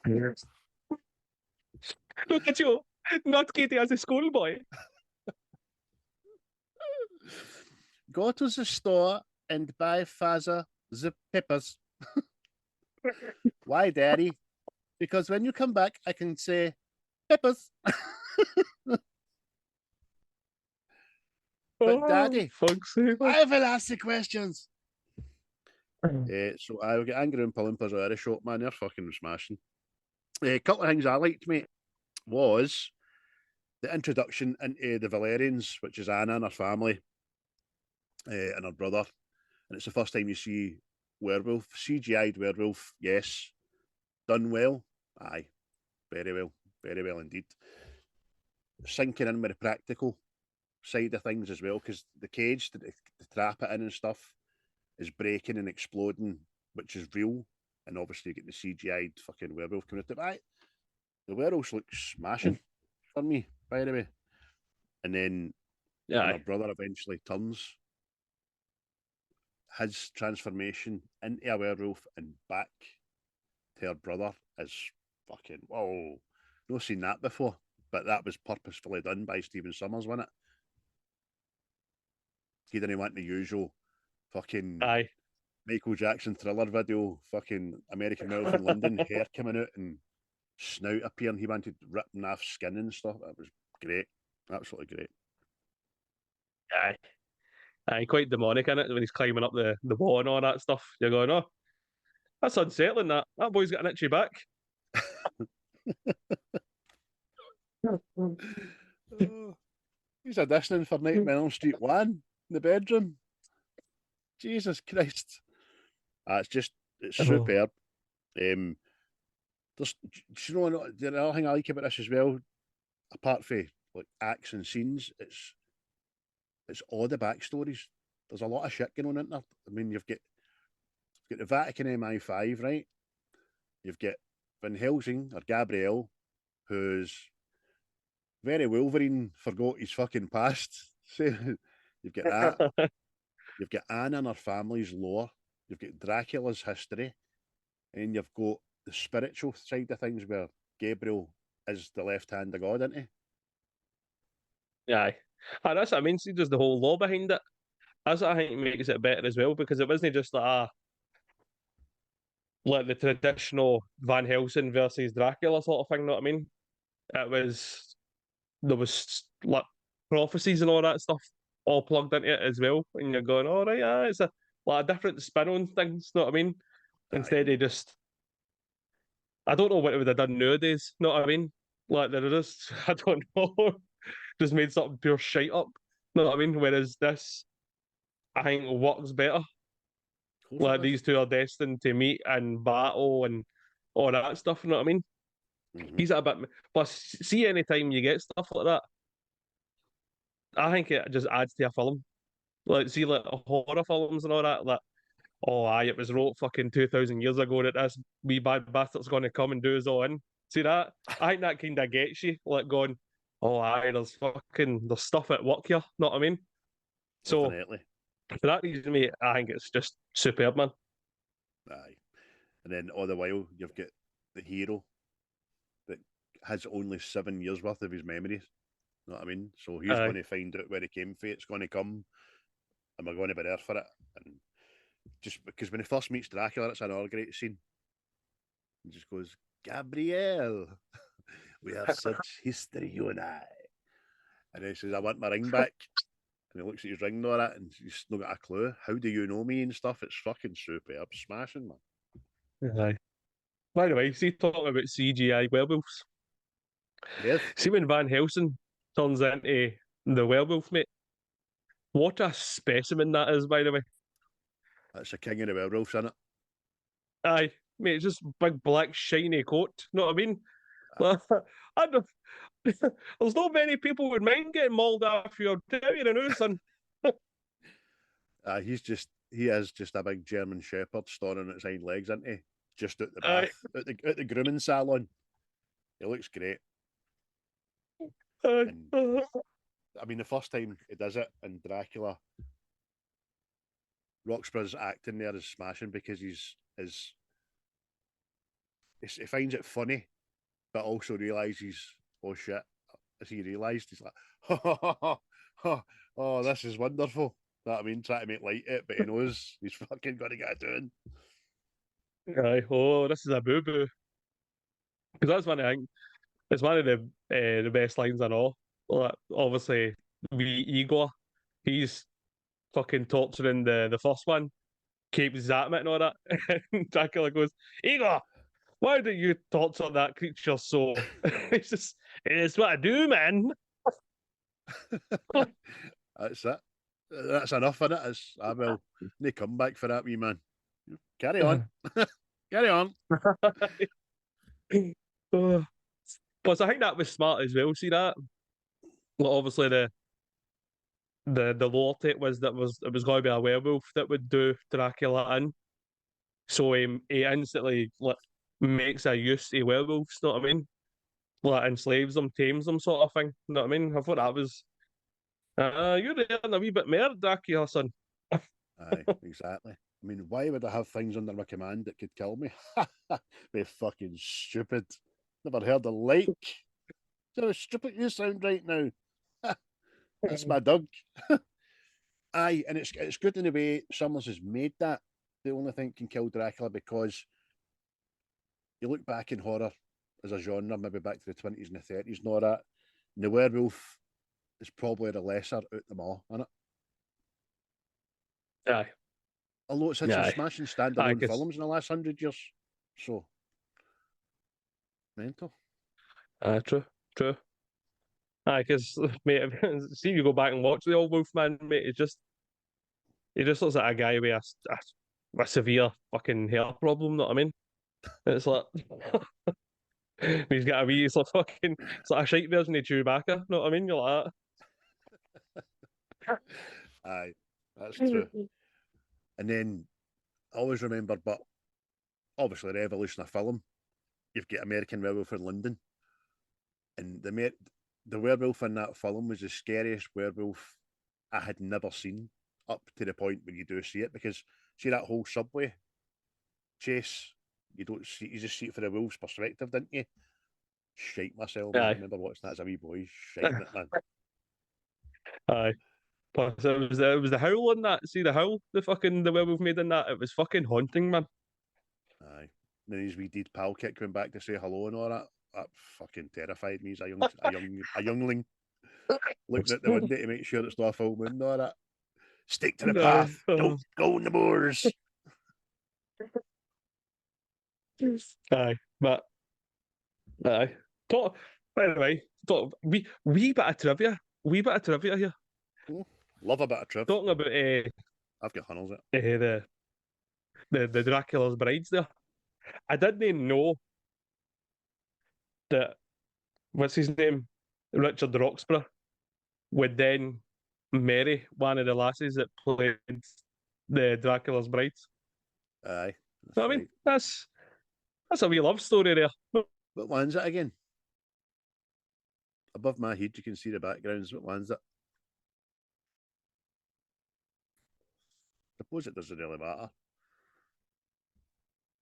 D: Look at you, not Katie as a schoolboy.
A: Go to the store and buy father the peppers. Why, Daddy? Because when you come back, I can say, peppers. But Daddy, I will ask the questions. So I will get angry and Palumpas out of the shop, man. They're fucking smashing. A couple of things I liked, mate, was the introduction into the Valerians, which is Anna and her family and her brother. And it's the first time you see werewolf, CGI'd werewolf, yes. Done well, aye. Very well indeed. Sinking in with the practical side of things as well, because the cage to trap it in and stuff is breaking and exploding, which is real. And obviously, you get the CGI'd fucking werewolf coming out. Right, the werewolves look smashing for me, by the way. And then when her brother eventually turns, his transformation into a werewolf and back to her brother is fucking whoa. Not seen that before, but that was purposefully done by Stephen Sommers, wasn't it? He didn't want the usual fucking Michael Jackson Thriller video, fucking American Werewolf in London, hair coming out and snout appearing. He wanted ripping off skin and stuff. That was great. Absolutely great.
D: Aye, quite demonic in it when he's climbing up the wall and all that stuff. You're going, oh, that's unsettling. That boy's got an itchy back.
A: He's auditioning for Nightmare on Elm Street 1 in the bedroom. Jesus Christ. It's superb. There's, you know, the other thing I like about this as well, apart from like acts and scenes, it's all the backstories. There's a lot of shit going on in there. I mean, you've got the Vatican MI5, right? You've got Van Helsing or Gabrielle, who's very Wolverine, forgot his fucking past. So you've got that. You've got Anna and her family's lore. You've got Dracula's history. And you've got the spiritual side of things where Gabriel is the left hand of God, isn't he?
D: Aye. And that's what I mean. See, there's the whole law behind it. That's what I think makes it better as well, because it wasn't just like the traditional Van Helsing versus Dracula sort of thing, you know what I mean? There was like prophecies and all that stuff all plugged into it as well. And you're going, all right, it's a different spin on things, you know what I mean? Instead of just I don't know what it would have done nowadays. Know what I mean? Like they're just, I don't know, just made something pure shite up. Know what I mean? Whereas this, I think works better.
A: Of course it
D: Like
A: does.
D: these two are destined to meet and battle and all that stuff. You know what I mean?
A: Mhm.
D: He's a bit. Plus, see, any time you get stuff like that, I think it just adds to a film. Like, see, like horror films and all that. Like, oh, aye, it was wrote fucking 2,000 years ago that this wee bad bastard's going to come and do us all in. See that? I think that kind of gets you, like going, oh, aye, there's stuff at work here. Know what I mean? So
A: Definitely.
D: for that reason, mate, I think it's just superb, man.
A: Aye. And then all the while you've got the hero that has only 7 years worth of his memories. You know what I mean? So he's
D: Aye.
A: going to find out where he came from. It's going to come, and we're going to be there for it. And just because when he first meets Dracula, it's another great scene. He just goes, Gabrielle, we have such history, you and I. And he says, I want my ring back. And he looks at his ring and all that, and he's not got a clue. How do you know me and stuff? It's fucking superb. Smashing, man.
D: Aye. By the way, see, talking about CGI werewolves.
A: Yes.
D: See, when Van Helsing turns into the werewolf, mate, what a specimen that is, by the way.
A: That's the king of the werewolves, isn't it?
D: Aye, mate, it's just big black shiny coat. Know what I mean? Like, I don't, there's not many people would mind getting mauled after your terrier and who, son.
A: He is just a big German shepherd standing on its hind legs, isn't he? Just out the
D: Aye.
A: bath, at the grooming salon. He looks great.
D: Aye.
A: And I mean, the first time he does it in Dracula, Roxburgh's acting there is smashing because he finds it funny, but also realizes, oh shit, as he realised, he's like, oh, this is wonderful. You know what I mean? Trying to make light of it, but he knows he's fucking got to get it doing.
D: Aye. Oh, this is a boo boo. Because that's one I think it's one of the best lines I know. Like, obviously, Igor, he's fucking torturing the first one, keeps zapping it and all that. And Dracula goes, Igor, why do you torture that creature so? It's what I do, man.
A: That's it. That's enough in it. I will no come back for that wee man. Carry on. Carry on.
D: Plus, I think that was smart as well. See that? Well, obviously the lore to it was it was going to be a werewolf that would do Dracula in. So he instantly like makes a use of werewolves. Know what I mean? Like enslaves them, tames them, sort of thing. Know what I mean? I thought that was. You're there a wee bit more, Dracula, son.
A: Aye, exactly. I mean, why would I have things under my command that could kill me? Be fucking stupid. Never heard the like. So how stupid you sound right now. That's my dog. Aye, and it's good in the way Sommers has made that the only thing can kill Dracula, because you look back in horror as a genre, maybe back to the 20s and the 30s and all that, and the werewolf is probably the lesser out of them all, isn't it?
D: Aye.
A: Although it's had some smashing standalone
D: guess...
A: films in the last 100 years. So, mental.
D: True. Aye, because, mate, see, you go back and watch the old Wolfman, mate, he just looks like a guy with a severe fucking hair problem, know what I mean? It's like, he's got a wee, it's like a shite version of Chewbacca, know what I mean? You're like that.
A: Aye, that's true. And then I always remember, but obviously the evolution of film, you've got American Werewolf in London, and the werewolf in that film was the scariest werewolf I had never seen, up to the point when you do see it, because see that whole subway chase, you just see it from the wolf's perspective, didn't you? Shite myself, man. I remember watching that as a wee boy, shiting it, man.
D: Aye. Plus, it was the howl in that. See the howl, the werewolf made in that. It was fucking haunting, man.
A: Aye. And then his wee deed pal kept coming back to say hello and all that. That fucking terrified me as a youngling. Looking at the window to make sure it's not a full moon and all that. Stick to the path. Don't go in the moors.
D: Aye, but Aye. By the way, wee bit of trivia. Wee bit of trivia here.
A: Love a bit of triv.
D: Talking about
A: I've got Hunnels it.
D: the Dracula's brides there. I didn't know that what's his name? Richard Roxburgh would then marry one of the lassies that played the Dracula's brides.
A: Aye.
D: I mean, that's a wee love story there.
A: What one's it again? Above my head, you can see the backgrounds. What one's it? I suppose it doesn't really matter.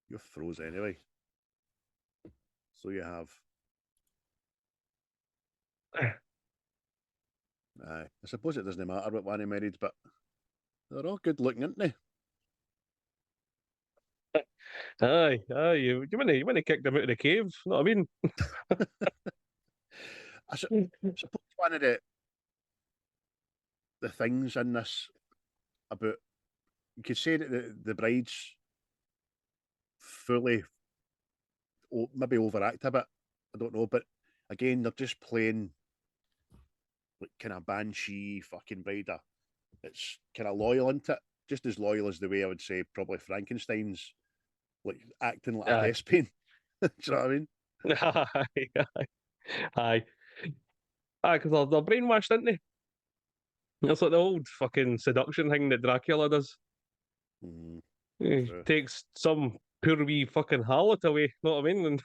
A: You're froze anyway. So you have. Aye. I suppose it doesn't matter what one he married, but they're all good looking, aren't they?
D: Aye. You want to kick them out of the cave. You know what I mean?
A: I suppose one of the things in this about, you could say that the brides fully maybe overact a bit. I don't know, but again, they're just playing like kind of banshee fucking bride. It's kind of loyal, isn't it? Just as loyal as the way I would say probably Frankenstein's like acting like a thespian. Do you know what I mean?
D: Aye. Because they're brainwashed, aren't they? It's like the old fucking seduction thing that Dracula does. He takes some poor wee fucking harlot away, you know what I mean?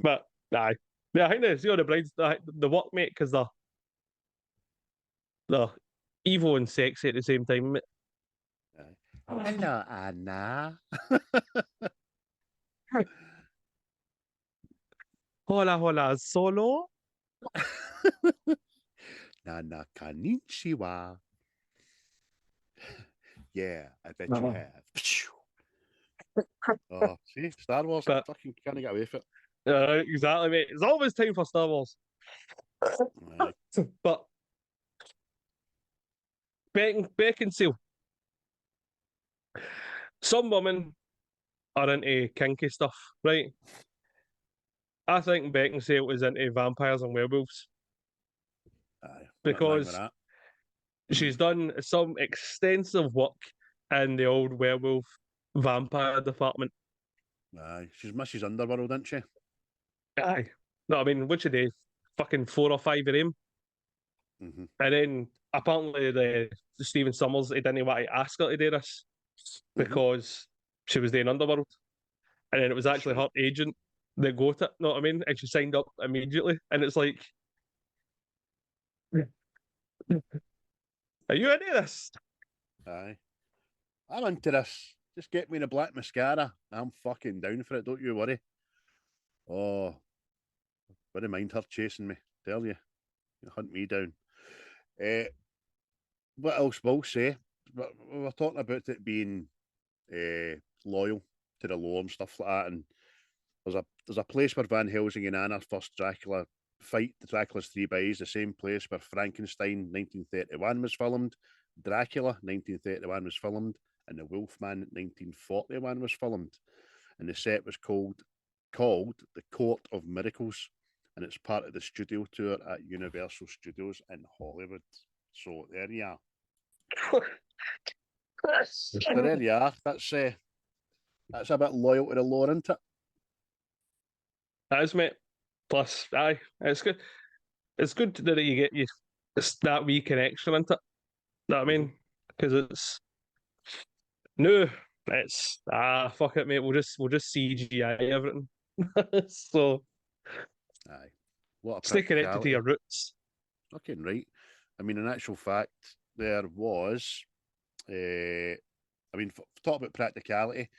D: But aye. Yeah, I think the brides, the work, mate, because they're evil and sexy at the same time, mate.
A: Hello, Anna.
D: Hola, solo?
A: Nana konnichiwa. Yeah, I bet you have. Oh, see, Star Wars, I fucking can't get away from it.
D: Exactly, mate. It's always time for Star Wars. But Beckindale. Some women are into kinky stuff, right? I think Beckindale is into vampires and werewolves. Because she's done some extensive work in the old werewolf vampire department.
A: Aye, she's Mrs. Underworld, isn't she?
D: Aye. No, I mean, which of the fucking 4 or 5 of them? And then apparently the Stephen Sommers, he didn't want to ask her to do this because she was doing Underworld. And then it was actually her agent that got it, know what I mean? And she signed up immediately. And it's like, are you into this?
A: Aye. I'm into this. Just get me the black mascara. I'm fucking down for it, don't you worry. Oh, wouldn't mind her chasing me, tell you. Hunt me down. What else will say? We were talking about it being loyal to the law and stuff like that, and there's a place where Van Helsing and Anna first Dracula fight the Dracula's three boys, the same place where Frankenstein 1931 was filmed, Dracula 1931 was filmed, and The Wolfman 1941 was filmed. And the set was called The Court of Miracles, and it's part of the studio tour at Universal Studios in Hollywood. So there you are. So there you are. That's a bit loyal to the law, isn't it?
D: That is, mate. Plus, aye, it's good. It's good that you get that wee connection into it. Know what I mean? Because it's fuck it, mate. We'll just CGI everything. So
A: aye, what a
D: stay connected to your roots.
A: Fucking right. I mean, in actual fact, there was, talk about practicality.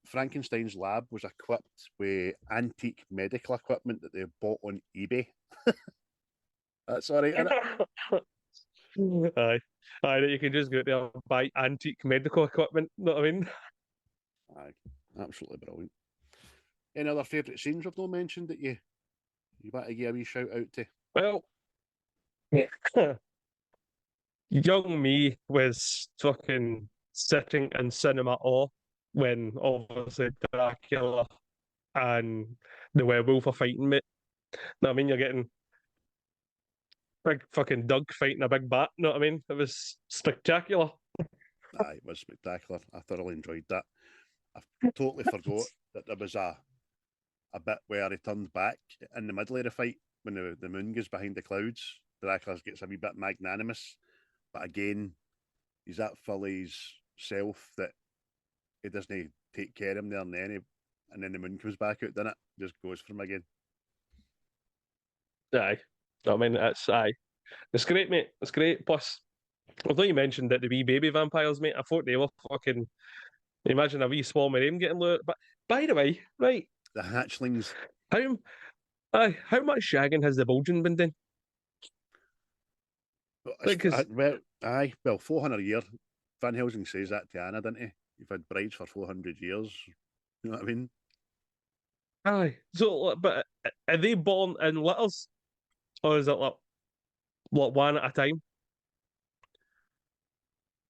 A: Frankenstein's lab was equipped with antique medical equipment that they bought on eBay. That's all right, isn't
D: it? Aye, you can just go there and buy antique medical equipment. Know what I mean?
A: Aye, absolutely brilliant. Any other favourite scenes I've not mentioned that you want to give a wee shout out to?
D: Well, young me was fucking sitting in cinema awe when obviously Dracula and the werewolf are fighting, mate. Know what I mean? You're getting big fucking Doug fighting a big bat. Know what I mean? It was spectacular.
A: Aye, it was spectacular. I thoroughly enjoyed that. I totally forgot that there was a bit where he turned back in the middle of the fight when the moon goes behind the clouds. Dracula gets a wee bit magnanimous, but again, he's that full of his self that he doesn't take care of him there and then the moon comes back out, doesn't it? Just goes for him again.
D: Aye. I mean, it's great, mate. It's great. Plus, although you mentioned that the wee baby vampires, mate, I thought they were fucking. Imagine a wee swarm of them getting lured. But by the way, right,
A: The hatchlings.
D: how much shagging has the Bulgin been doing? Because
A: Well, 400 a year. Van Helsing says that to Anna, didn't he? You've had brides for 400 years. You know what I mean?
D: aye, so but are they born in litters, or is it like one at a time?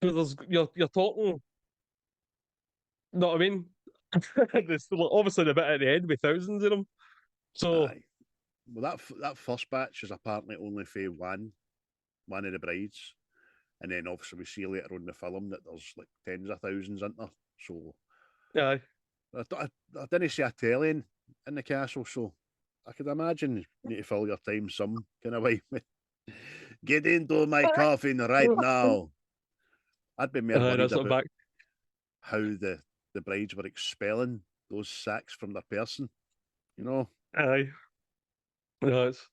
D: Because you're talking. Know what I mean? There's obviously a bit at the end with thousands of them. So
A: Aye. Well, that first batch is apparently only for one of the brides, and then obviously we see later on in the film that there's like tens of thousands in there. So
D: aye.
A: I didn't see a telly in the castle, so I could imagine you need to fill your time some kind of way. Get into my coffin right now. I'd be more worried
D: That's not
A: about
D: back.
A: how the brides were expelling those sacks from their person. You know?
D: Aye. No, it's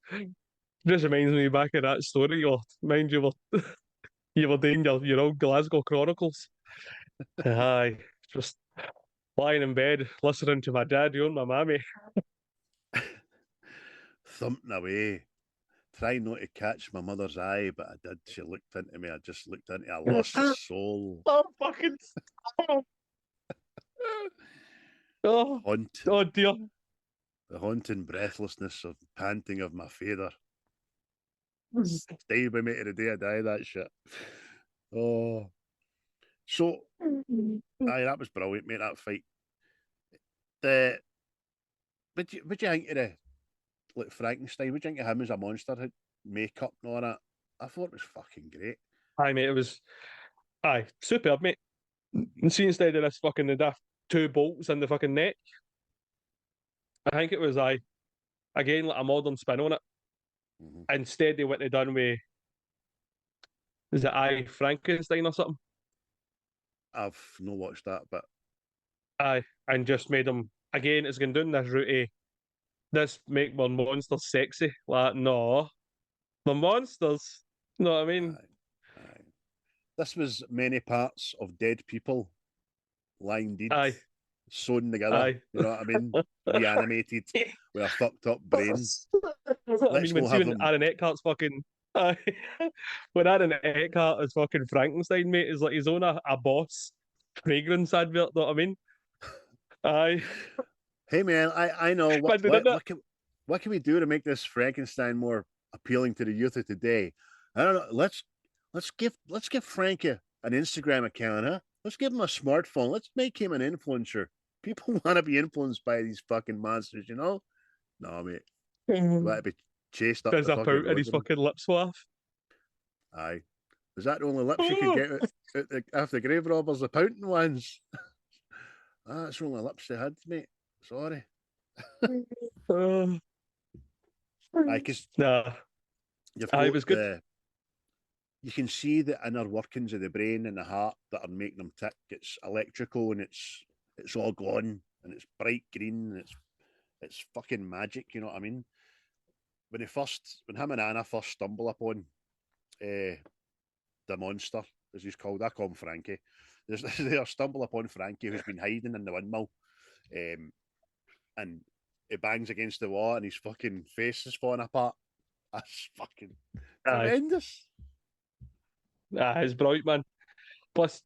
D: just reminds me back of that story. Mind you were doing your old Glasgow Chronicles. Aye. Just lying in bed, listening to my daddy and my mammy.
A: Thumping away. Trying not to catch my mother's eye, but I did. She looked into me. I just looked into her. I lost the soul.
D: Oh fucking oh,
A: Haunting.
D: oh dear.
A: The haunting breathlessness of panting of my father. Stay with me to the day I die, that shit. Oh. So, aye, that was brilliant, mate, that fight. Would you think of like Frankenstein? Would you think of him as a monster? Had makeup and all that? I thought it was fucking great.
D: Aye, mate, it was superb, mate. And see, instead of this fucking the daft two bolts in the fucking neck, I think it was again like a modern spin on it.
A: Mm-hmm.
D: Instead they went and done with is it Frankenstein or something?
A: I've not watched that, but
D: And just made them again, it's going down this route of this make my monsters sexy. Like, no. The monsters. You know what I mean?
A: aye. This was many parts of dead people lying dead,
D: Aye.
A: sewn together.
D: Aye.
A: You know what I mean? Reanimated with a fucked up brain.
D: I mean, when Aaron Eckhart's fucking. When Aaron Eckhart is fucking Frankenstein, mate, is like his own a boss fragrance advert, know what I mean? Aye.
A: Hey man, I know
D: What
A: can we do to make this Frankenstein more appealing to the youth of today? I don't know. Let's give Frankie an Instagram account, huh? Let's give him a smartphone. Let's make him an influencer. People want to be influenced by these fucking monsters, you know? No, mate. Let it be chased up.
D: Does a pout and his fucking lips laugh?
A: Aye. Is that the only lips you can get after the grave robbers, the pouting ones? That's the only lips they had, mate. Sorry. Aye, because
D: it was good.
A: You can see the inner workings of the brain and the heart that are making them tick. It's electrical and it's all glowing and it's bright green and it's fucking magic. You know what I mean? When him and Anna first stumble upon the monster, as he's called, I call him Frankie. They stumble upon Frankie, who's been hiding in the windmill, and he bangs against the wall, and his fucking face is falling apart. That's fucking tremendous.
D: It's brilliant, man. Plus,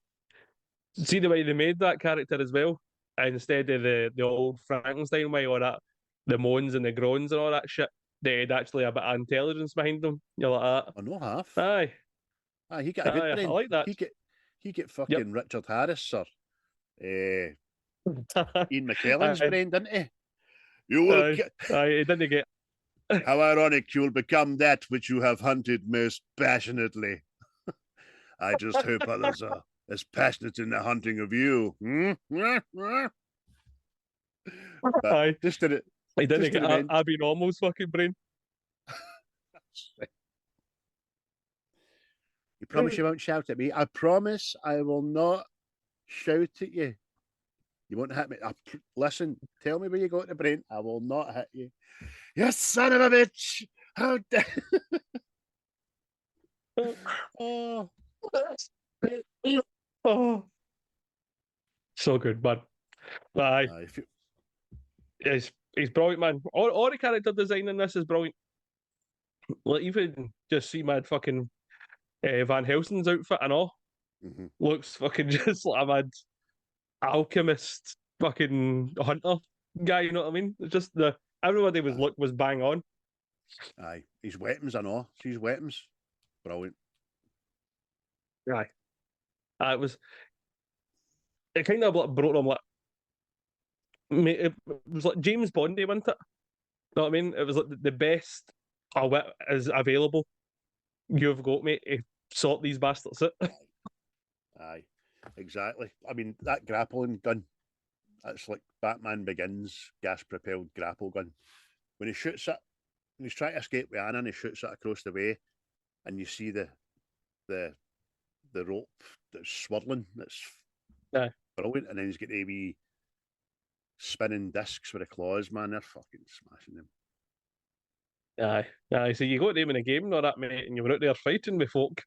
D: see the way they made that character as well. Instead of the old Frankenstein way, or that the moans and the groans and all that shit, they had actually a bit of intelligence behind them. You're like that.
A: I know half.
D: Aye,
A: he got a good brain.
D: I like that.
A: He get fucking Richard Harris or Ian McKellen's brain, didn't he? You will.
D: He didn't get.
A: How ironic you'll become that which you have hunted most passionately. I just hope others are as passionate in the hunting of you. But just did it.
D: He didn't get Abby Normal's fucking brain.
A: You promise you won't shout at me? I promise I will not shout at you. You won't hit me. Listen, tell me where you got the brain. I will not hit you. You son of a bitch! How dare...
D: Oh. Oh. So good, man. Aye. He's brilliant, man. All the character design in this is brilliant. Like, even just see mad fucking Van Helsing's outfit and all. Looks fucking just like a mad alchemist fucking hunter guy, you know what I mean? It's just everybody was bang on.
A: Aye. His weapons and all. See his weapons. Brilliant.
D: Aye. It kind of like brought them like, it was like James Bondy, wasn't it? You know what I mean? It was like the best wit is available. You've got me to sort these bastards out.
A: Aye, exactly. I mean, that grappling gun, that's like Batman Begins gas-propelled grapple gun. When he shoots it, when he's trying to escape with Anna and he shoots it across the way, and you see the rope that's swirling, that's brilliant, and then he's got a wee spinning discs with the claws, man, they're fucking smashing them.
D: Aye. So you got them in a game, not that, mate, and you were out there fighting with folk.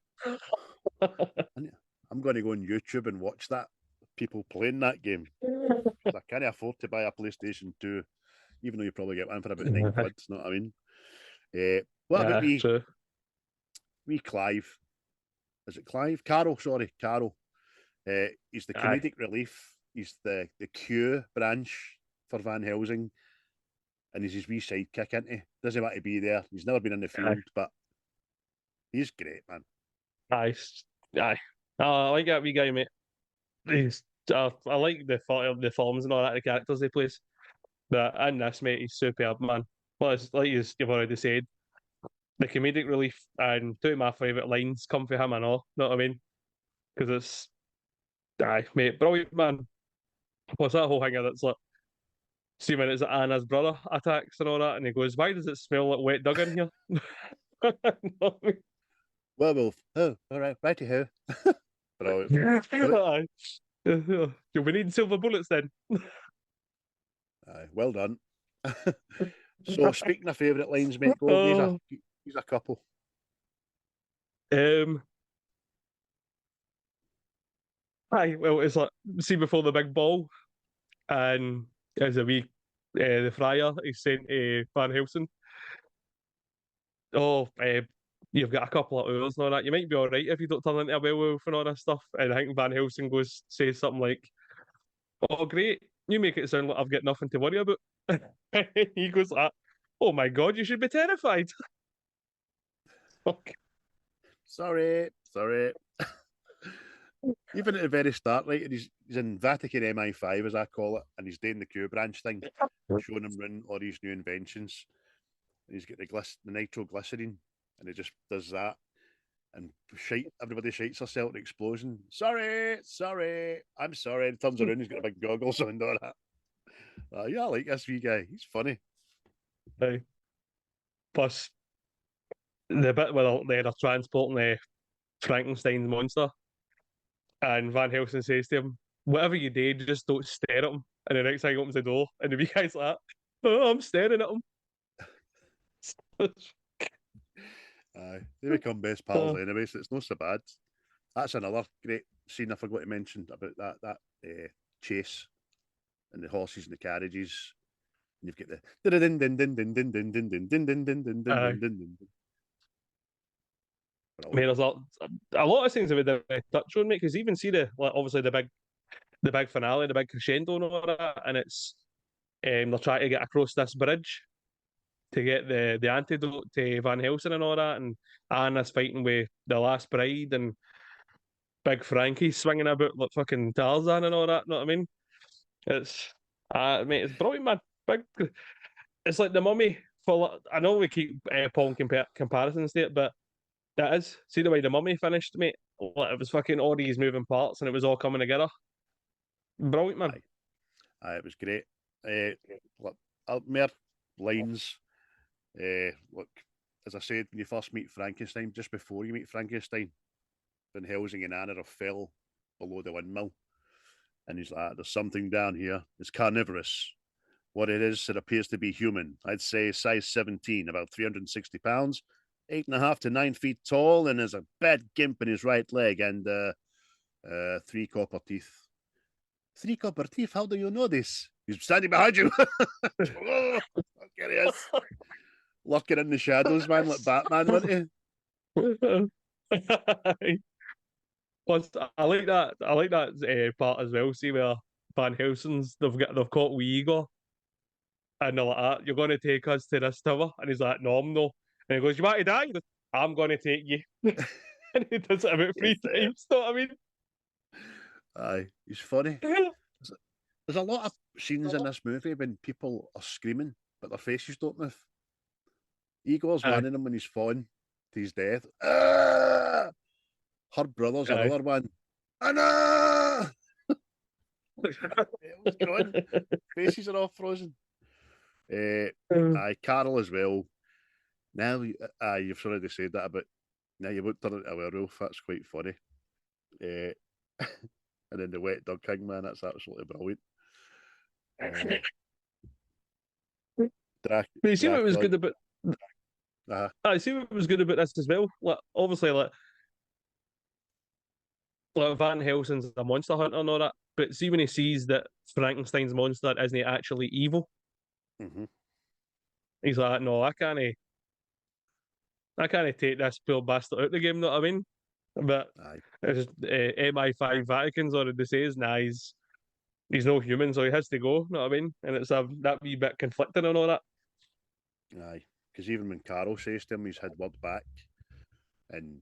A: I'm going to go on YouTube and watch that. People playing that game. I can't afford to buy a PlayStation 2, even though you probably get one for about £9. You know what I mean? What about wee Clive? Is it Clive? Carol, sorry, Carol. He's the comedic relief. He's the Q branch for Van Helsing. And he's his wee sidekick, isn't he? Doesn't want to be there. He's never been in the field, but he's great, man.
D: Aye. I like that wee guy, mate. I like the forms and all that, the characters he plays. But in this, mate, he's superb, man. Well, like you've already said, the comedic relief and two of my favourite lines come from him and all, know what I mean? Because it's, mate, brilliant, man. What's that whole thing that's like, see when it's Anna's brother attacks and all that, and he goes, "Why does it smell like wet dug in here?"
A: Werewolf. Oh, all right, righty-ho. Brilliant.
D: We need silver bullets then.
A: Well done. So, speaking of favourite lines, mate, go. He's a couple.
D: Aye, well, it's like, see before the big ball, and as a wee, the friar, he's saying to Van Helsing, you've got a couple of hours and all that. You might be all right if you don't turn into a werewolf and all that stuff. And I think Van Helsing says something like, "Oh, great, you make it sound like I've got nothing to worry about." He goes like, "Oh my God, you should be terrified." Fuck.
A: Sorry. Even at the very start, right, and he's in Vatican MI5, as I call it, and he's doing the Q branch thing, showing him around all these new inventions. And he's got the nitroglycerine, and he just does that, and everybody shakes herself at the explosion. Sorry, I'm sorry. And turns around, he's got a big goggles on and all that. Yeah, I like this wee guy. He's funny.
D: Aye. Plus, the bit where they're transporting the Frankenstein's monster, and Van Helsing says to him, "Whatever you do, just don't stare at him." And the next time he opens the door, and the wee guy's like, "Oh, I'm staring at him."
A: Aye, they become best pals anyway, so it's not so bad. That's another great scene I forgot to mention about that chase and the horses and the carriages. And you've got the din din din din din din din din din din din din din din din.
D: I mean, there's a lot of things that we touch on, mate, because even see obviously the big finale, the big crescendo and all that, and it's they're trying to get across this bridge to get the antidote to Van Helsing and all that, and Anna's fighting with the last bride, and Big Frankie's swinging about like fucking Tarzan and all that. Know what I mean? It's mate, it's brilliant, man. it's like the Mummy. I know we keep pulling comparisons to it, but that is, see the way the Mummy finished, mate. Like, it was fucking all these moving parts, and it was all coming together. Brilliant, man.
A: It was great. Look, mere lines. Look, as I said, when you first meet Frankenstein, just before you meet Frankenstein, when Helsing and Anaya fell below the windmill, and he's like, "There's something down here. It's carnivorous. What it is, it appears to be human. I'd say size 17, about 360 pounds, 8.5 to 9 feet tall, and has a bad gimp in his right leg and 3 copper teeth." 3 copper teeth? How do you know this? He's standing behind you. Oh, there he is. Lurking in the shadows, man, like Batman, wasn't
D: he? Plus, I like that. I like that part as well. See where Van Helsing's they've caught wee Igor, and they're like, "You're going to take us to this tower," and he's like, "No, I'm no." And he goes, "You want to die?" He goes, "I'm going to take you," and he does it about 3 times. You know what I mean?
A: Aye, he's funny. There's a lot of scenes in this movie when people are screaming, but their faces don't move. Igor's one of them when he's falling to his death. Ah! Her brother's another one. Anna! What's going on? Faces are all frozen. Carol as well. Now, you've already said that about. Now you won't turn into a werewolf. That's quite funny. And then the wet dog king, man, that's absolutely brilliant.
D: You see what was good about? I see what was good about this as well. Like, obviously, like Van Helsing's a monster hunter and all that, but see when he sees that Frankenstein's monster isn't actually evil, he's like, "No, I can't take this poor bastard out of the game." Know what I mean? But it's just MI5 Vatican's already says, "Nah, he's no human, so he has to go." Know what I mean? And it's that wee bit conflicting and all that.
A: Aye, because even when Carol says to him he's had word back and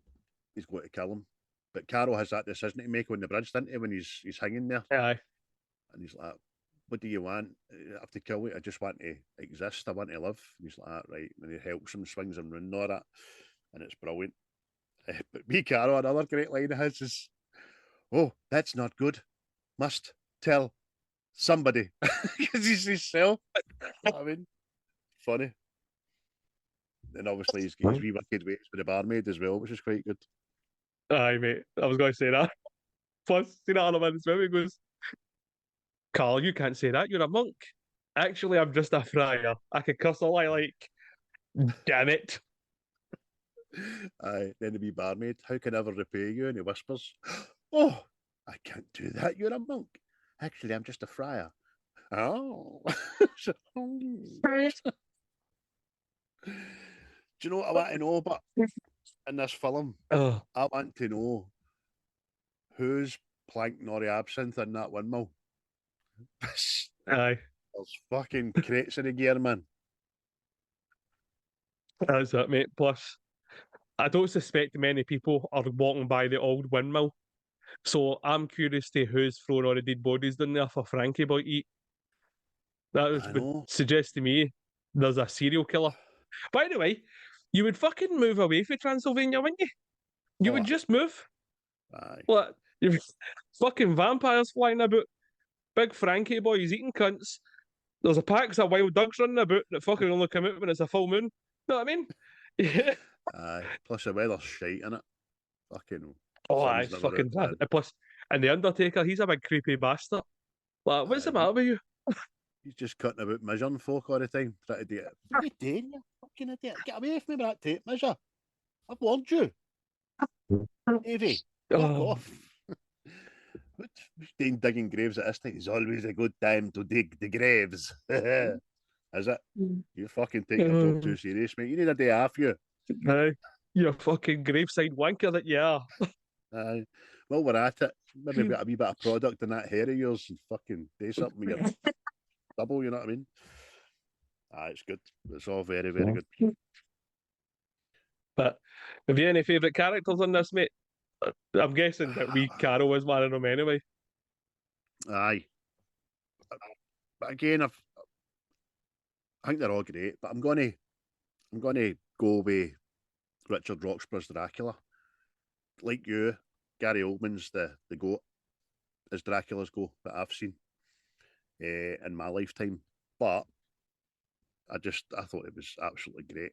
A: he's going to kill him, but Carol has that decision to make on the bridge, doesn't he, when he's hanging there?
D: Aye.
A: And he's like, "What do you want? I have to kill you? I just want to exist. I want to live." And he's like, "Right." And he helps him, swings him round and all that, and it's brilliant. But me, Carol, another great line of his is, "Oh, that's not good. Must tell somebody," because he's himself. I mean, funny. And obviously he's got his wee wicked ways with the barmaid as well, which is quite good.
D: Aye, mate. I was going to say that. Plus, see that other man as well. He goes, "Carl, you can't say that. You're a monk." "Actually, I'm just a friar. I can cuss all I like." Damn it.
A: Aye, then the wee barmaid, "How can I ever repay you?" And he whispers, "Oh, I can't do that. You're a monk. Actually, I'm just a friar." Oh. Do you know what I want to know? But in this film, I want to know who's planking all the absinthe in that windmill.
D: Aye.
A: There's fucking crates in the gear, man.
D: That's it, mate. Plus, I don't suspect many people are walking by the old windmill. So I'm curious to who's throwing all the dead bodies down there for Frankie boy to eat. That would suggest to me there's a serial killer. By the way, you would fucking move away from Transylvania, wouldn't you? You would just move.
A: Aye.
D: What? You're fucking vampires flying about. Big Frankie boys eating cunts. There's a packs of wild dogs running about that fucking only come out when it's a full moon. Know what I mean? Yeah.
A: Aye. Plus the weather's shite, innit? Fucking.
D: Oh, aye, it's fucking bad. Plus, and the Undertaker, he's a big creepy bastard. Like, what's the matter with you?
A: He's just cutting about measuring folk all the time, trying to do it. What are you doing, you fucking idiot? Get away from me with that tape measure. I've warned you. Evie, fuck off. What's digging graves at this time? It's always a good time to dig the graves. Is it? You fucking take your job too serious, mate. You need a day off, you.
D: Aye. You're a fucking graveside wanker that you are.
A: Aye. Well, we're at it. Maybe get a wee bit of product in that hair of yours and fucking do something with your double, you know what I mean? It's good. It's all very, very good.
D: But have you any favourite characters on this, mate? I'm guessing that wee Carol was one of them anyway.
A: Aye. But again, I think they're all great, but I'm gonna go with Richard Roxburgh's Dracula. Like you, Gary Oldman's the goat as Dracula's go that I've seen in my lifetime. But I thought it was absolutely great.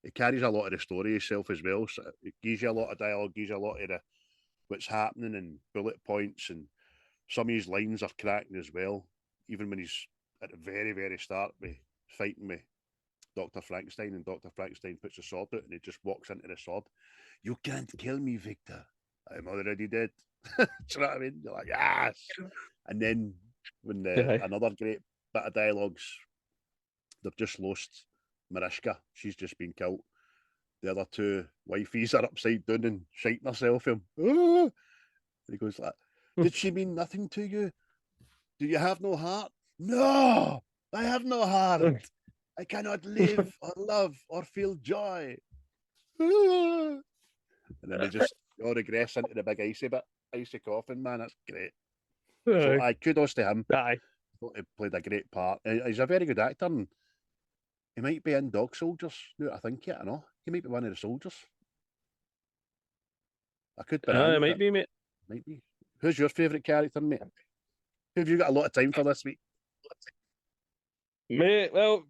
A: It carries a lot of the story itself as well, so it gives you a lot of dialogue, gives you a lot of what's happening and bullet points, and some of his lines are cracking as well. Even when he's at the very, very start, fighting with Dr. Frankenstein, and Dr. Frankenstein puts a sword out and he just walks into the sword. You can't kill me, Victor. I'm already dead. Do you know what I mean? You're like, yes. And then when another great bit of dialogues, they've just lost Mariska. She's just been killed. The other two wifeys are upside down and shiting herself. And he goes like, did she mean nothing to you? Do you have no heart? No, I have no heart. I cannot live or love or feel joy. And then they just all regress into the big icy coffin, man. That's great. So kudos to him.
D: Aye.
A: He played a great part. He's a very good actor. And he might be in Dog Soldiers. Now I think it, I know. He might be one of the soldiers. I could be.
D: It might be, mate.
A: Might be. Who's your favourite character, mate? Who have you got a lot of time for this week?
D: Mate, well,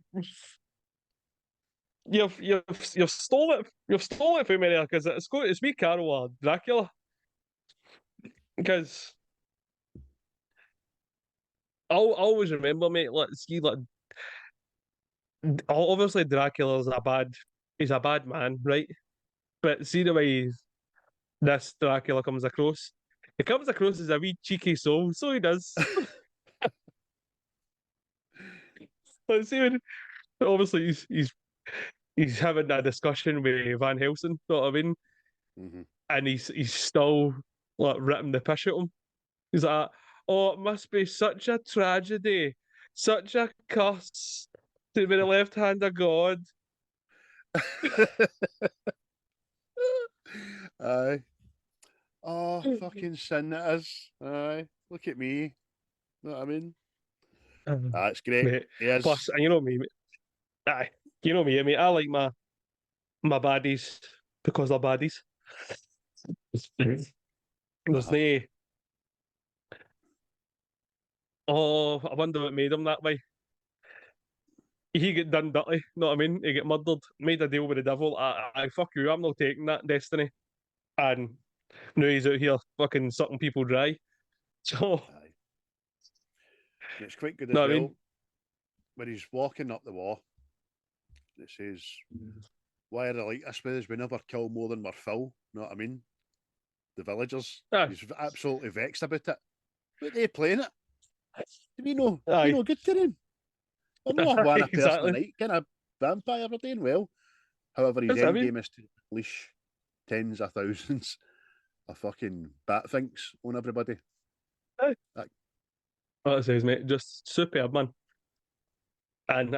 D: you've stolen it from me there, because it's me, Carol, or Dracula. Because I'll always remember, mate. Obviously Dracula's he's a bad man, right? But see the way this Dracula comes across. He comes across as a wee cheeky soul, so he does. Let's see when obviously he's having a discussion with Van Helsing, know what I mean?
A: Mm-hmm.
D: And he's still like ripping the piss at him. He's like, oh, it must be such a tragedy, such a curse to be the left hand of God.
A: Aye. Oh, fucking sin it is. Aye. Look at me. Know what I mean? It's great.
D: Mate.
A: Yes.
D: Plus, and you know me, mate. Aye. You know me, mate. I like my baddies because they're baddies. There's no. Oh, I wonder what made him that way. He get done dirty, know what I mean? He get murdered, made a deal with the devil. I fuck you, I'm not taking that destiny. And now he's out here fucking sucking people dry. So
A: Aye. It's quite good as
D: know
A: well.
D: what I mean?
A: When he's walking up the wall, it says, why are they like this with us? We never kill more than we're full. Know what I mean? The villagers.
D: Aye.
A: He's absolutely vexed about it. But they playing it. Do we know?
D: Aye.
A: You know, good to him. I'm not one a person
D: Exactly.
A: a night. Kind of vampire, we're doing well. However, his
D: That's what I
A: end
D: mean.
A: game is to unleash tens of thousands of fucking bat thinks on everybody.
D: Aye. What it says, mate, just superb, man. And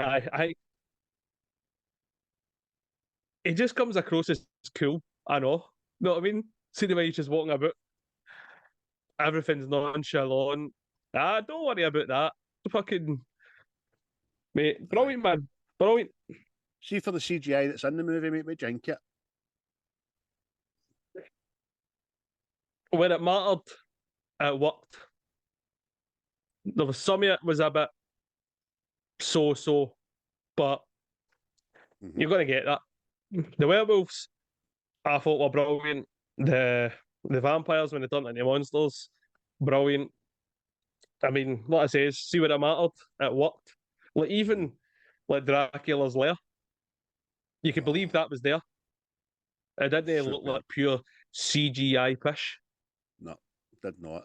D: he just comes across as cool. I know what I mean? See the way he's just walking about. Everything's nonchalant. Don't worry about that. Fucking mate, brilliant, man. Brilliant.
A: See, for the CGI that's in the movie, mate, we drink it.
D: When it mattered, it worked. There was some of it was a bit so, but you're going to get that. The werewolves, I thought were brilliant. The vampires, when they turned into monsters, brilliant. I mean, like I say, see what it mattered, it worked. Like even like Dracula's lair, you could believe that was there. It didn't look like pure CGI pish.
A: No, did not.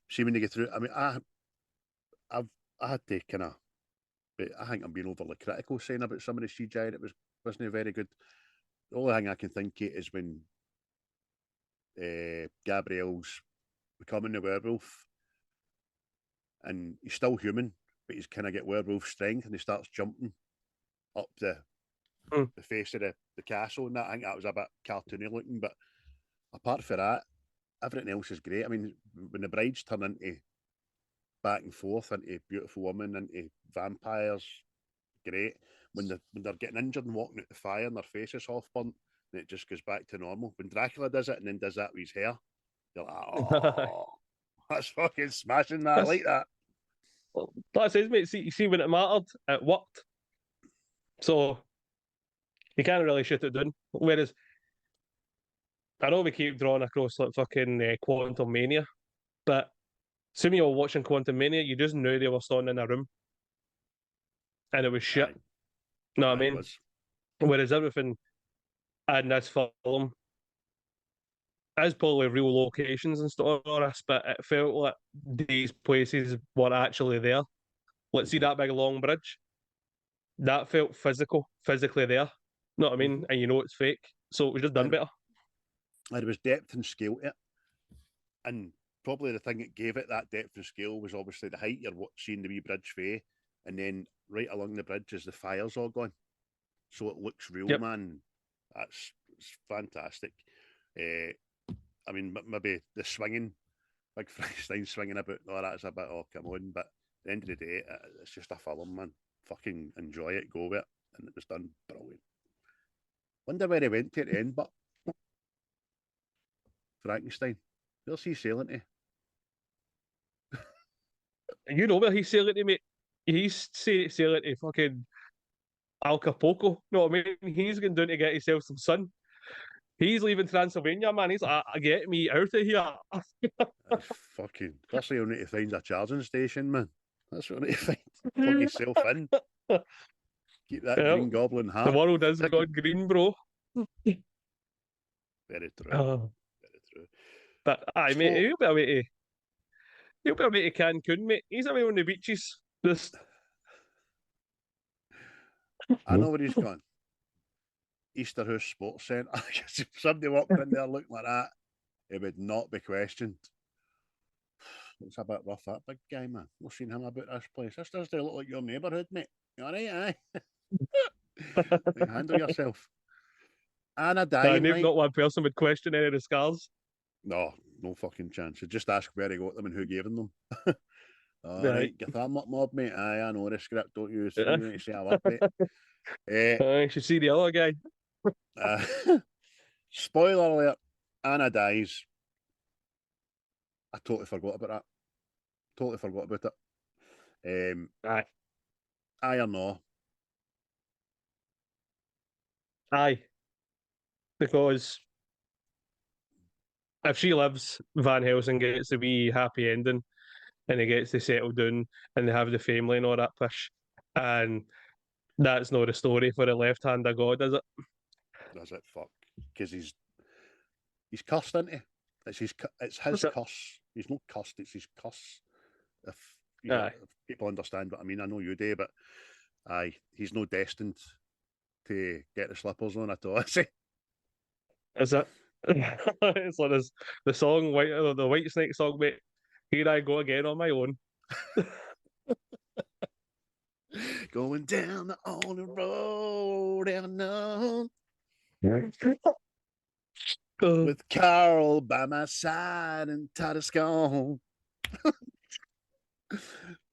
A: See, when you get through, I mean, I had to kind of, but I think I'm being overly critical saying about some of the CGI and it wasn't very good. The only thing I can think of is when Gabriel's becoming the werewolf and he's still human, but he's kind of get werewolf strength and he starts jumping up the face of the castle and that. I think that was a bit cartoony looking, but apart from that, everything else is great. I mean, when the brides turn into back and forth into beautiful women, into vampires, great. When they're getting injured and walking out the fire and their face is half burnt, and it just goes back to normal. When Dracula does it and then does that with his hair, you're like, oh, that's fucking smashing that. I like that.
D: That says, mate, see when it mattered, it worked. So you can't really shoot it down. Whereas I know we keep drawing across like fucking Quantum Mania, but assuming you were watching Quantum Mania, you just knew they were standing in a room and it was shit.
A: Aye.
D: Know what I
A: Aye, it
D: mean?
A: was.
D: Whereas everything in this film is probably real locations and stuff like this, but it felt like these places were actually there. Let's see that big long bridge. That felt physically there. Know what I mean? And you know it's fake. So it was just done better.
A: There was depth and scale to it. And probably the thing that gave it that depth and scale was obviously the height. You're seeing the wee bridge fay, and then right along the bridge is the fire's all gone. So it looks real, man. It's fantastic. I mean, maybe the swinging, big Frankenstein swinging about, that's a bit, oh, come on. But at the end of the day, it's just a film, man. Fucking enjoy it, go with it. And it was done brilliant. Wonder where he went to at the end, but Frankenstein. Where's he sailing to?
D: You know where he's sailing to, mate. He's sailing to fucking Acapulco. Know what I mean? He's going down to get himself some sun. He's leaving Transylvania, man. He's like, get me out of here.
A: Fucking. Firstly, you'll need to find a charging station, man. That's what I need to find. Plug yourself in. Keep that green goblin hat.
D: The world is gone green, bro.
A: Very true. Very true.
D: But aye, mate, he'll be away to Cancun, mate. He's away on the beaches. Just
A: I know where he's gone. Easter House Sports Centre. If somebody walked in there looking like that, it would not be questioned. It's a bit rough, that big guy, man. We've seen him about this place. This does look like your neighbourhood, mate. You all right, aye? Handle yourself. Anna dying, right?
D: Not one person would question any of the scars.
A: No fucking chance. You just ask where he got them and who gave them. All right, get that mob, mate. Aye, I know the script, don't you? So you need to say a word, mate.
D: I should see the other guy.
A: Spoiler alert, Anna dies. I totally forgot about that. Totally forgot about it.
D: Aye.
A: Aye or no?
D: Aye. Because if she lives, Van Helsing gets a wee happy ending and he gets to settle down and they have the family and all that push. And that's not the story for the left hand of God, is it?
A: Does it? Fuck. Because he's cursed, isn't he? It's his curse. He's not cursed, it's his curse. If people understand what I mean, I know you do, but aye, he's no destined to get the slippers on at all, is he?
D: Is it? It's like this, the song, the White Snake song, mate. Here I go again on my own.
A: Going down the only road unknown. With Carol by my side and Titus gone.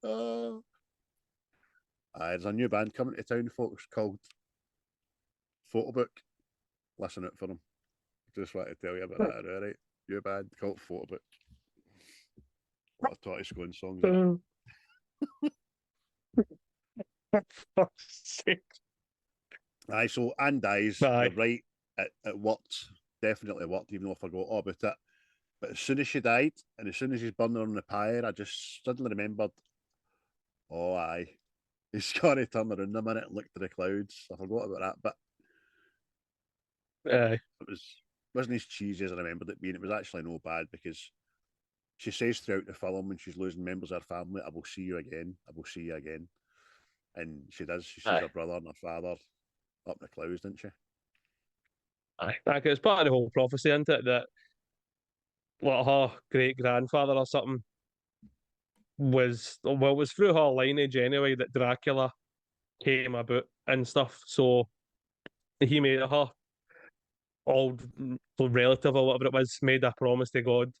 A: There's a new band coming to town, folks, called Photo Book. Listen out for them. Just want to tell you about that, all right? New band called Photo Book. What a Titus going song.
D: For fuck's sake.
A: Aye, so Anne dies. You're right. It worked. Definitely worked, even though I forgot all about it. But as soon as she died, and as soon as he's burning her on the pyre, I just suddenly remembered, oh, aye, he's going to turn around a minute and look to the clouds. I forgot about that, but it wasn't as cheesy as I remembered it being. It was actually no bad, because she says throughout the film when she's losing members of her family, I will see you again. I will see you again. And she does. She sees her brother and her father up in the clouds, didn't she?
D: Aye, it's part of the whole prophecy, isn't it? That what her great grandfather or something was through her lineage anyway that Dracula came about and stuff. So he made her old relative or whatever it was made a promise to God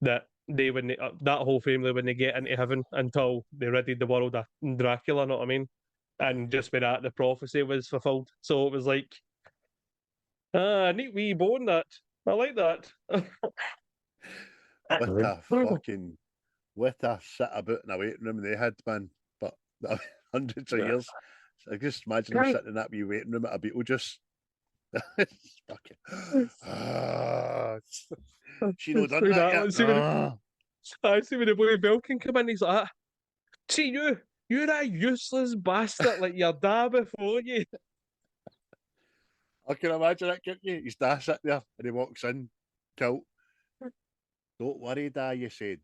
D: that they wouldn't, that whole family wouldn't get into heaven until they ridded the world of Dracula. Know what I mean? and just when that the prophecy was fulfilled. So it was like, neat wee bone that. I like that.
A: With a sit about in a waiting room they had, man. But hundreds of years. I just imagine them sitting in that wee waiting room at a Beetlejuice. It's fucking. She not done that yet.
D: I see when the boy Belkin come in, he's like, see you're a useless bastard like your dad before you.
A: I can imagine it, can't you? His dad sitting there and he walks in, kilt. Don't worry, Dad, you said.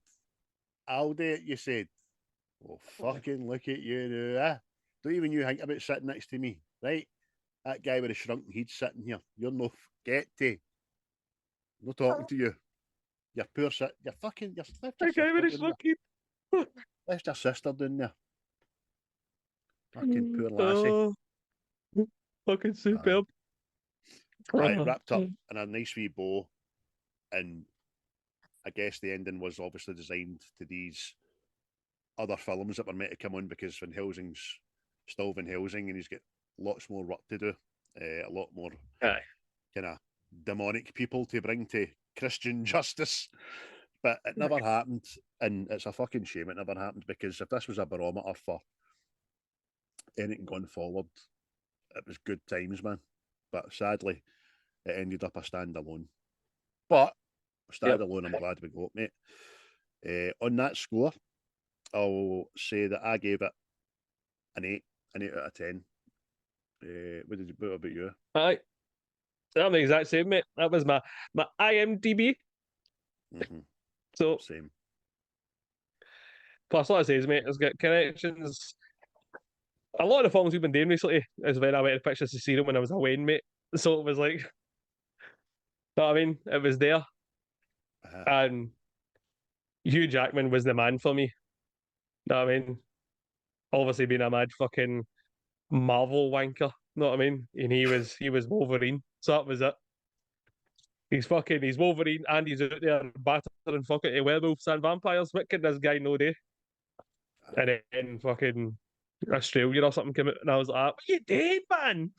A: I'll do it, you said. Well, fucking look at you now, eh? Don't even you think about sitting next to me, right? That guy with the shrunken head sitting here. You're no getty. No talking to you. You're poor sit. You're fucking. You're left your
D: That guy with his
A: sister down
D: fucking.
A: there. Left your sister down there. Fucking poor lassie.
D: Fucking superb.
A: Right, wrapped up in a nice wee bow, and I guess the ending was obviously designed to these other films that were meant to come on, because Van Helsing's still Van Helsing and he's got lots more work to do, a lot more kind of demonic people to bring to Christian justice. But it never happened, and it's a fucking shame it never happened, because if this was a barometer for anything going forward, it was good times, man. But sadly, it ended up a standalone. But standalone, I'm glad we got, mate. On that score, I'll say that I gave it an 8 out of 10. What about you?
D: Aye, I'm the exact same, mate. That was my IMDb. So
A: same.
D: Plus, like I say, mate, it's got connections. A lot of the films we've been doing recently is when I went to pictures to see them when I was away, mate. So it was like, know what I mean? It was there. And Hugh Jackman was the man for me. Know what I mean? Obviously being a mad fucking Marvel wanker, know what I mean? And he was Wolverine. So that was it. He's Wolverine and he's out there battering fucking werewolves and vampires. What can this guy know do? And then fucking Australia or something came out and I was like, what you doing, man?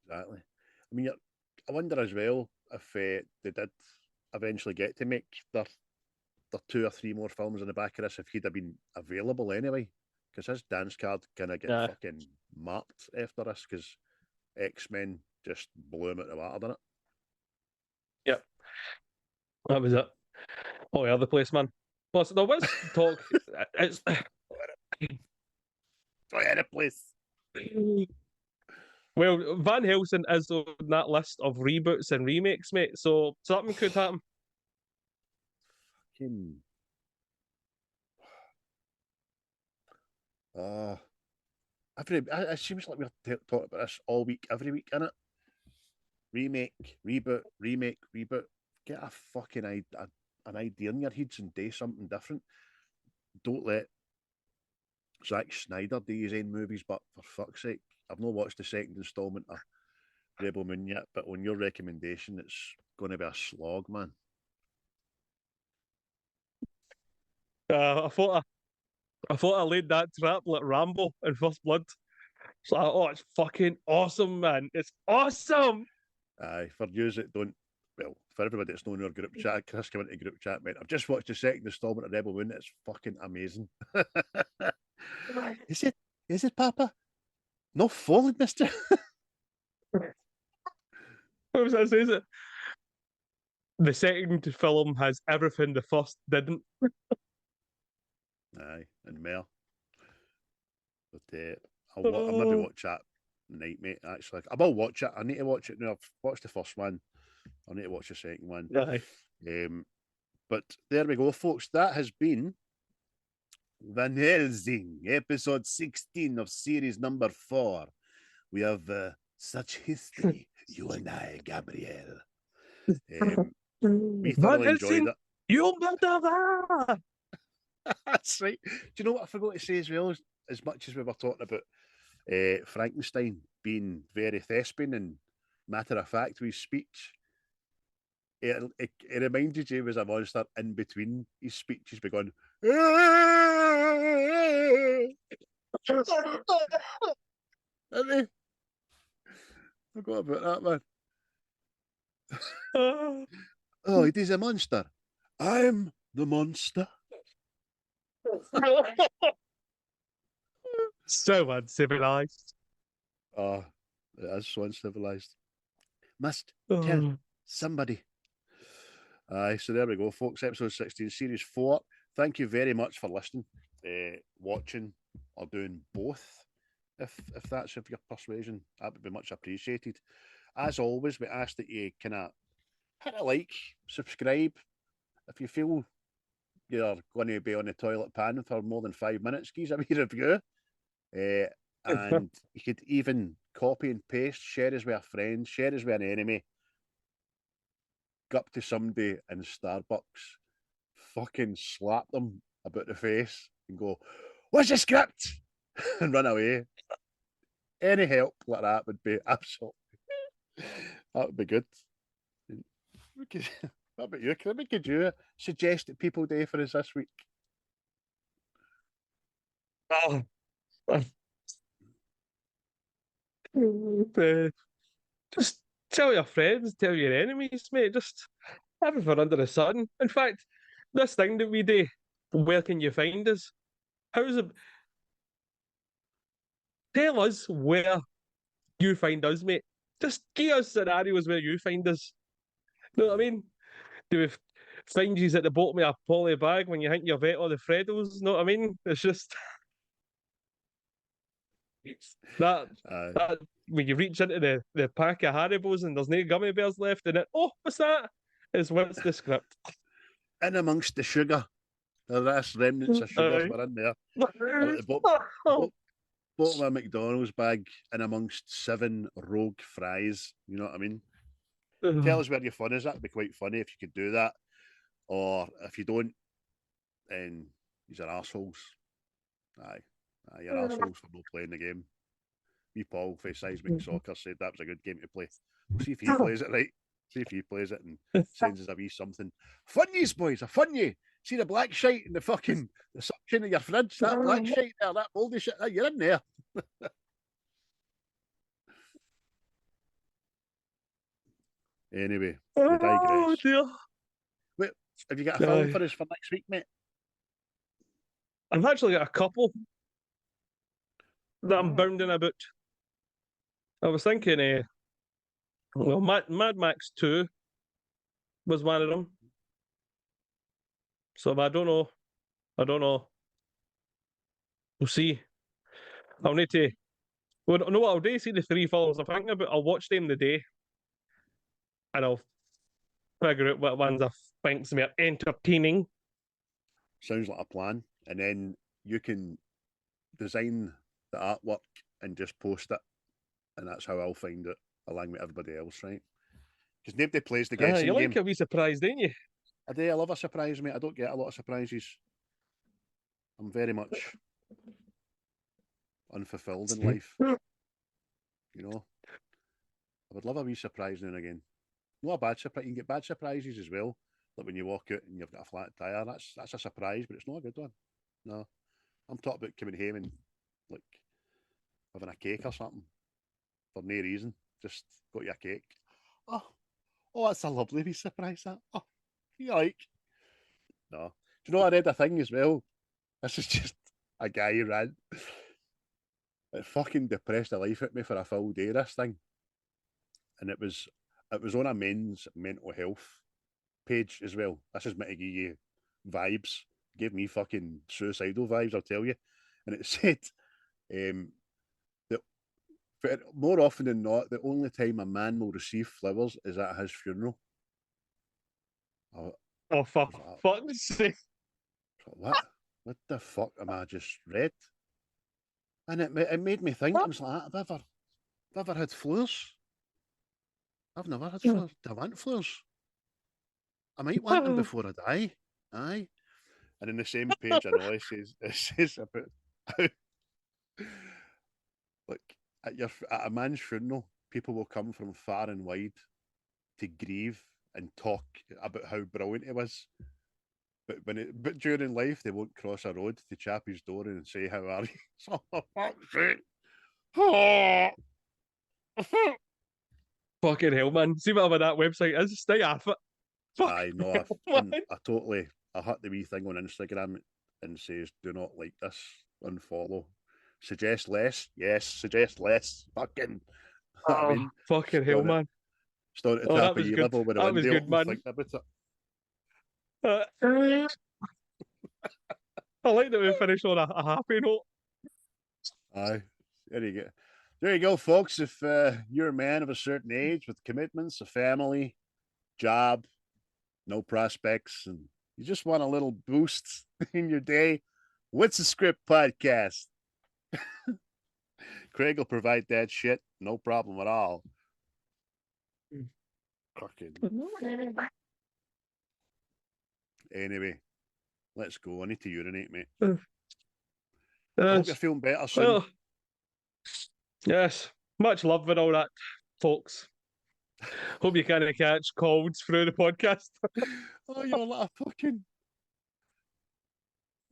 A: Exactly. I mean, I wonder as well if they did eventually get to make their 2 or 3 more films in the back of this, if he'd have been available anyway, because his dance card kind of get fucking marked after this, because X-Men just blew him out the water, didn't it?
D: Yep. That was it. Oh, the other place, man. Plus, there was talk. It's
A: the place.
D: Well, Van Helsing is on that list of reboots and remakes, mate. So something could happen.
A: It seems like we're talking about this all week, every week, innit? Remake, reboot. Get a fucking an idea in your heads and do something different. Don't let Zack Snyder do his own movies, but for fuck's sake, I've not watched the second installment of Rebel Moon yet, but on your recommendation, it's going to be a slog, man.
D: I thought I laid that trap like Rambo in First Blood. So oh, it's fucking awesome, man. It's awesome.
A: Aye, for yous that don't, well, for everybody that's known our group chat, Chris came into group chat, mate. I've just watched the second installment of Rebel Moon. It's fucking amazing. Is it, Papa? No falling, mister.
D: What was I saying? The second film has everything the first didn't.
A: Aye, and more. But I'll maybe watch that tonight, mate. Actually, I will watch it. I need to watch it now. I've watched the first one. I need to watch the second one.
D: Aye.
A: But there we go, folks. That has been Van Helsing, episode 16 of series number 4. We have such history, you and I, Gabriel. We thoroughly enjoyed it.
D: You murderer!
A: That's right. Do you know what I forgot to say as well? As much as we were talking about Frankenstein being very thespian and matter of fact with his speech, it reminded you as a monster in between his speeches, be going, Didn't he? Forgot about that, man. Oh, he's a monster. I'm the monster.
D: So uncivilized.
A: Oh, it is so uncivilized. Must tell
D: Oh.
A: somebody. Aye, so there we go, folks. Episode 16, Series 4. Thank you very much for listening, watching, or doing both. If that's of your persuasion, that would be much appreciated. As always, we ask that you kind of hit a like, subscribe. If you feel you're going to be on the toilet pan for more than 5 minutes, give us a wee review. And you could even copy and paste, share us with a friend, share us with an enemy. Go up to somebody in Starbucks, fucking slap them about the face and go, "What's the script?" and run away. Any help like that would be absolutely, that would be good. What about you? What could you suggest that people do for us this week?
D: Oh. Just tell your friends, tell your enemies, mate. Just everything under the sun. In fact, this thing that we do, where can you find us? How's it? Tell us where you find us, mate. Just give us scenarios where you find us. Know what I mean? Do we find you at the bottom of a poly bag when you think you've ate all the Freddos? Know what I mean? It's just that when you reach into the pack of Haribos and there's no gummy bears left in it. Oh, what's that? Is what's the script?
A: In amongst the sugar, the last remnants of sugars were in there. At the bottom of a McDonald's bag, in amongst 7 rogue fries. You know what I mean? Tell us where your fun is. That'd be quite funny if you could do that. Or if you don't, then you're arseholes. Aye, you're arseholes for not playing the game. Me Paul for Seismic Soccer said that was a good game to play. We'll see if he plays it right. See if he plays it and sends us a wee something. Fun yous, boys, a fun you. See the black shite in the fucking the suction of your fridge, that black shite there, that mouldy shit, you're in there. Anyway, we digress.
D: Oh dear.
A: Wait, have you got a film for us for next week, mate?
D: I've actually got a couple that I'm bounding about. I was thinking, well, Mad Max 2 was one of them. So I don't know. We'll see. I'll need to. Well, no, what I'll do is see the 3 films I'm thinking about. I'll watch them the day, and I'll figure out what ones I think's more entertaining.
A: Sounds like a plan. And then you can design the artwork and just post it, and that's how I'll find it along with everybody else, right? Because nobody plays the guessing
D: you
A: game.
D: like a wee surprise, don't you?
A: I do. I love a surprise, mate. I don't get a lot of surprises. I'm very much unfulfilled in life. You know, I would love a wee surprise now and again. Not a bad surprise. You can get bad surprises as well. Like when you walk out and you've got a flat tire. That's a surprise, but it's not a good one. No, I'm talking about coming home and like having a cake or something for no reason. Just got you a cake. Oh, that's a lovely wee surprise. That. Oh, you like? No. Do you know I read a thing as well? This is just a guy who ran. It fucking depressed the life out of me for a full day, this thing. And it was on a men's mental health page as well. This is meant to give you vibes. Gave me fucking suicidal vibes, I'll tell you. And it said that more often than not, the only time a man will receive flowers is at his funeral.
D: Oh, for fuck's sake.
A: What? What the fuck am I just read? And it made me think. I was like, have I ever had flowers? I've never had flowers. Do I want flowers? I might want them before I die. Aye. And in the same page, I know it says about how, like, at a man's funeral, people will come from far and wide to grieve and talk about how brilliant he was. but during life they won't cross a road to chap his door and say how are you. So for fuck's sake. Oh.
D: Fucking hell, man. See whatever that website is, stay off it. Fuck.
A: I know. I hit the wee thing on Instagram and says, "Do not like this. Unfollow. Suggest less. Yes, suggest less. Fucking. I mean,
D: fucking hell, man.
A: Start at the
D: Oh,
A: top
D: that
A: of
D: was
A: your
D: good.
A: level with a
D: That was
A: window
D: good, man.
A: think about it.
D: I like that we finished on a happy note.
A: Aye, there you go. There you go, folks. If you're a man of a certain age with commitments, a family, job, no prospects, and you just want a little boost in your day, What's the Script podcast? Craig will provide that shit, no problem at all. Fucking. Anyway, let's go. I need to urinate, mate. I hope you're feeling better soon.
D: Well, yes, much love and all that, folks. Hope you kind of catch colds through the podcast.
A: Oh, you're like a fucking.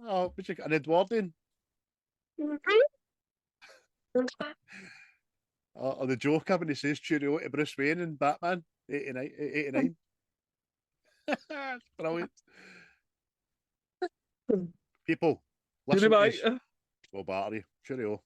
A: Oh, but you got an Edwardian. Oh, the Joker when he says cheerio to Bruce Wayne in Batman 89. It's brilliant. People, listen to this. Well, battery. Cheerio.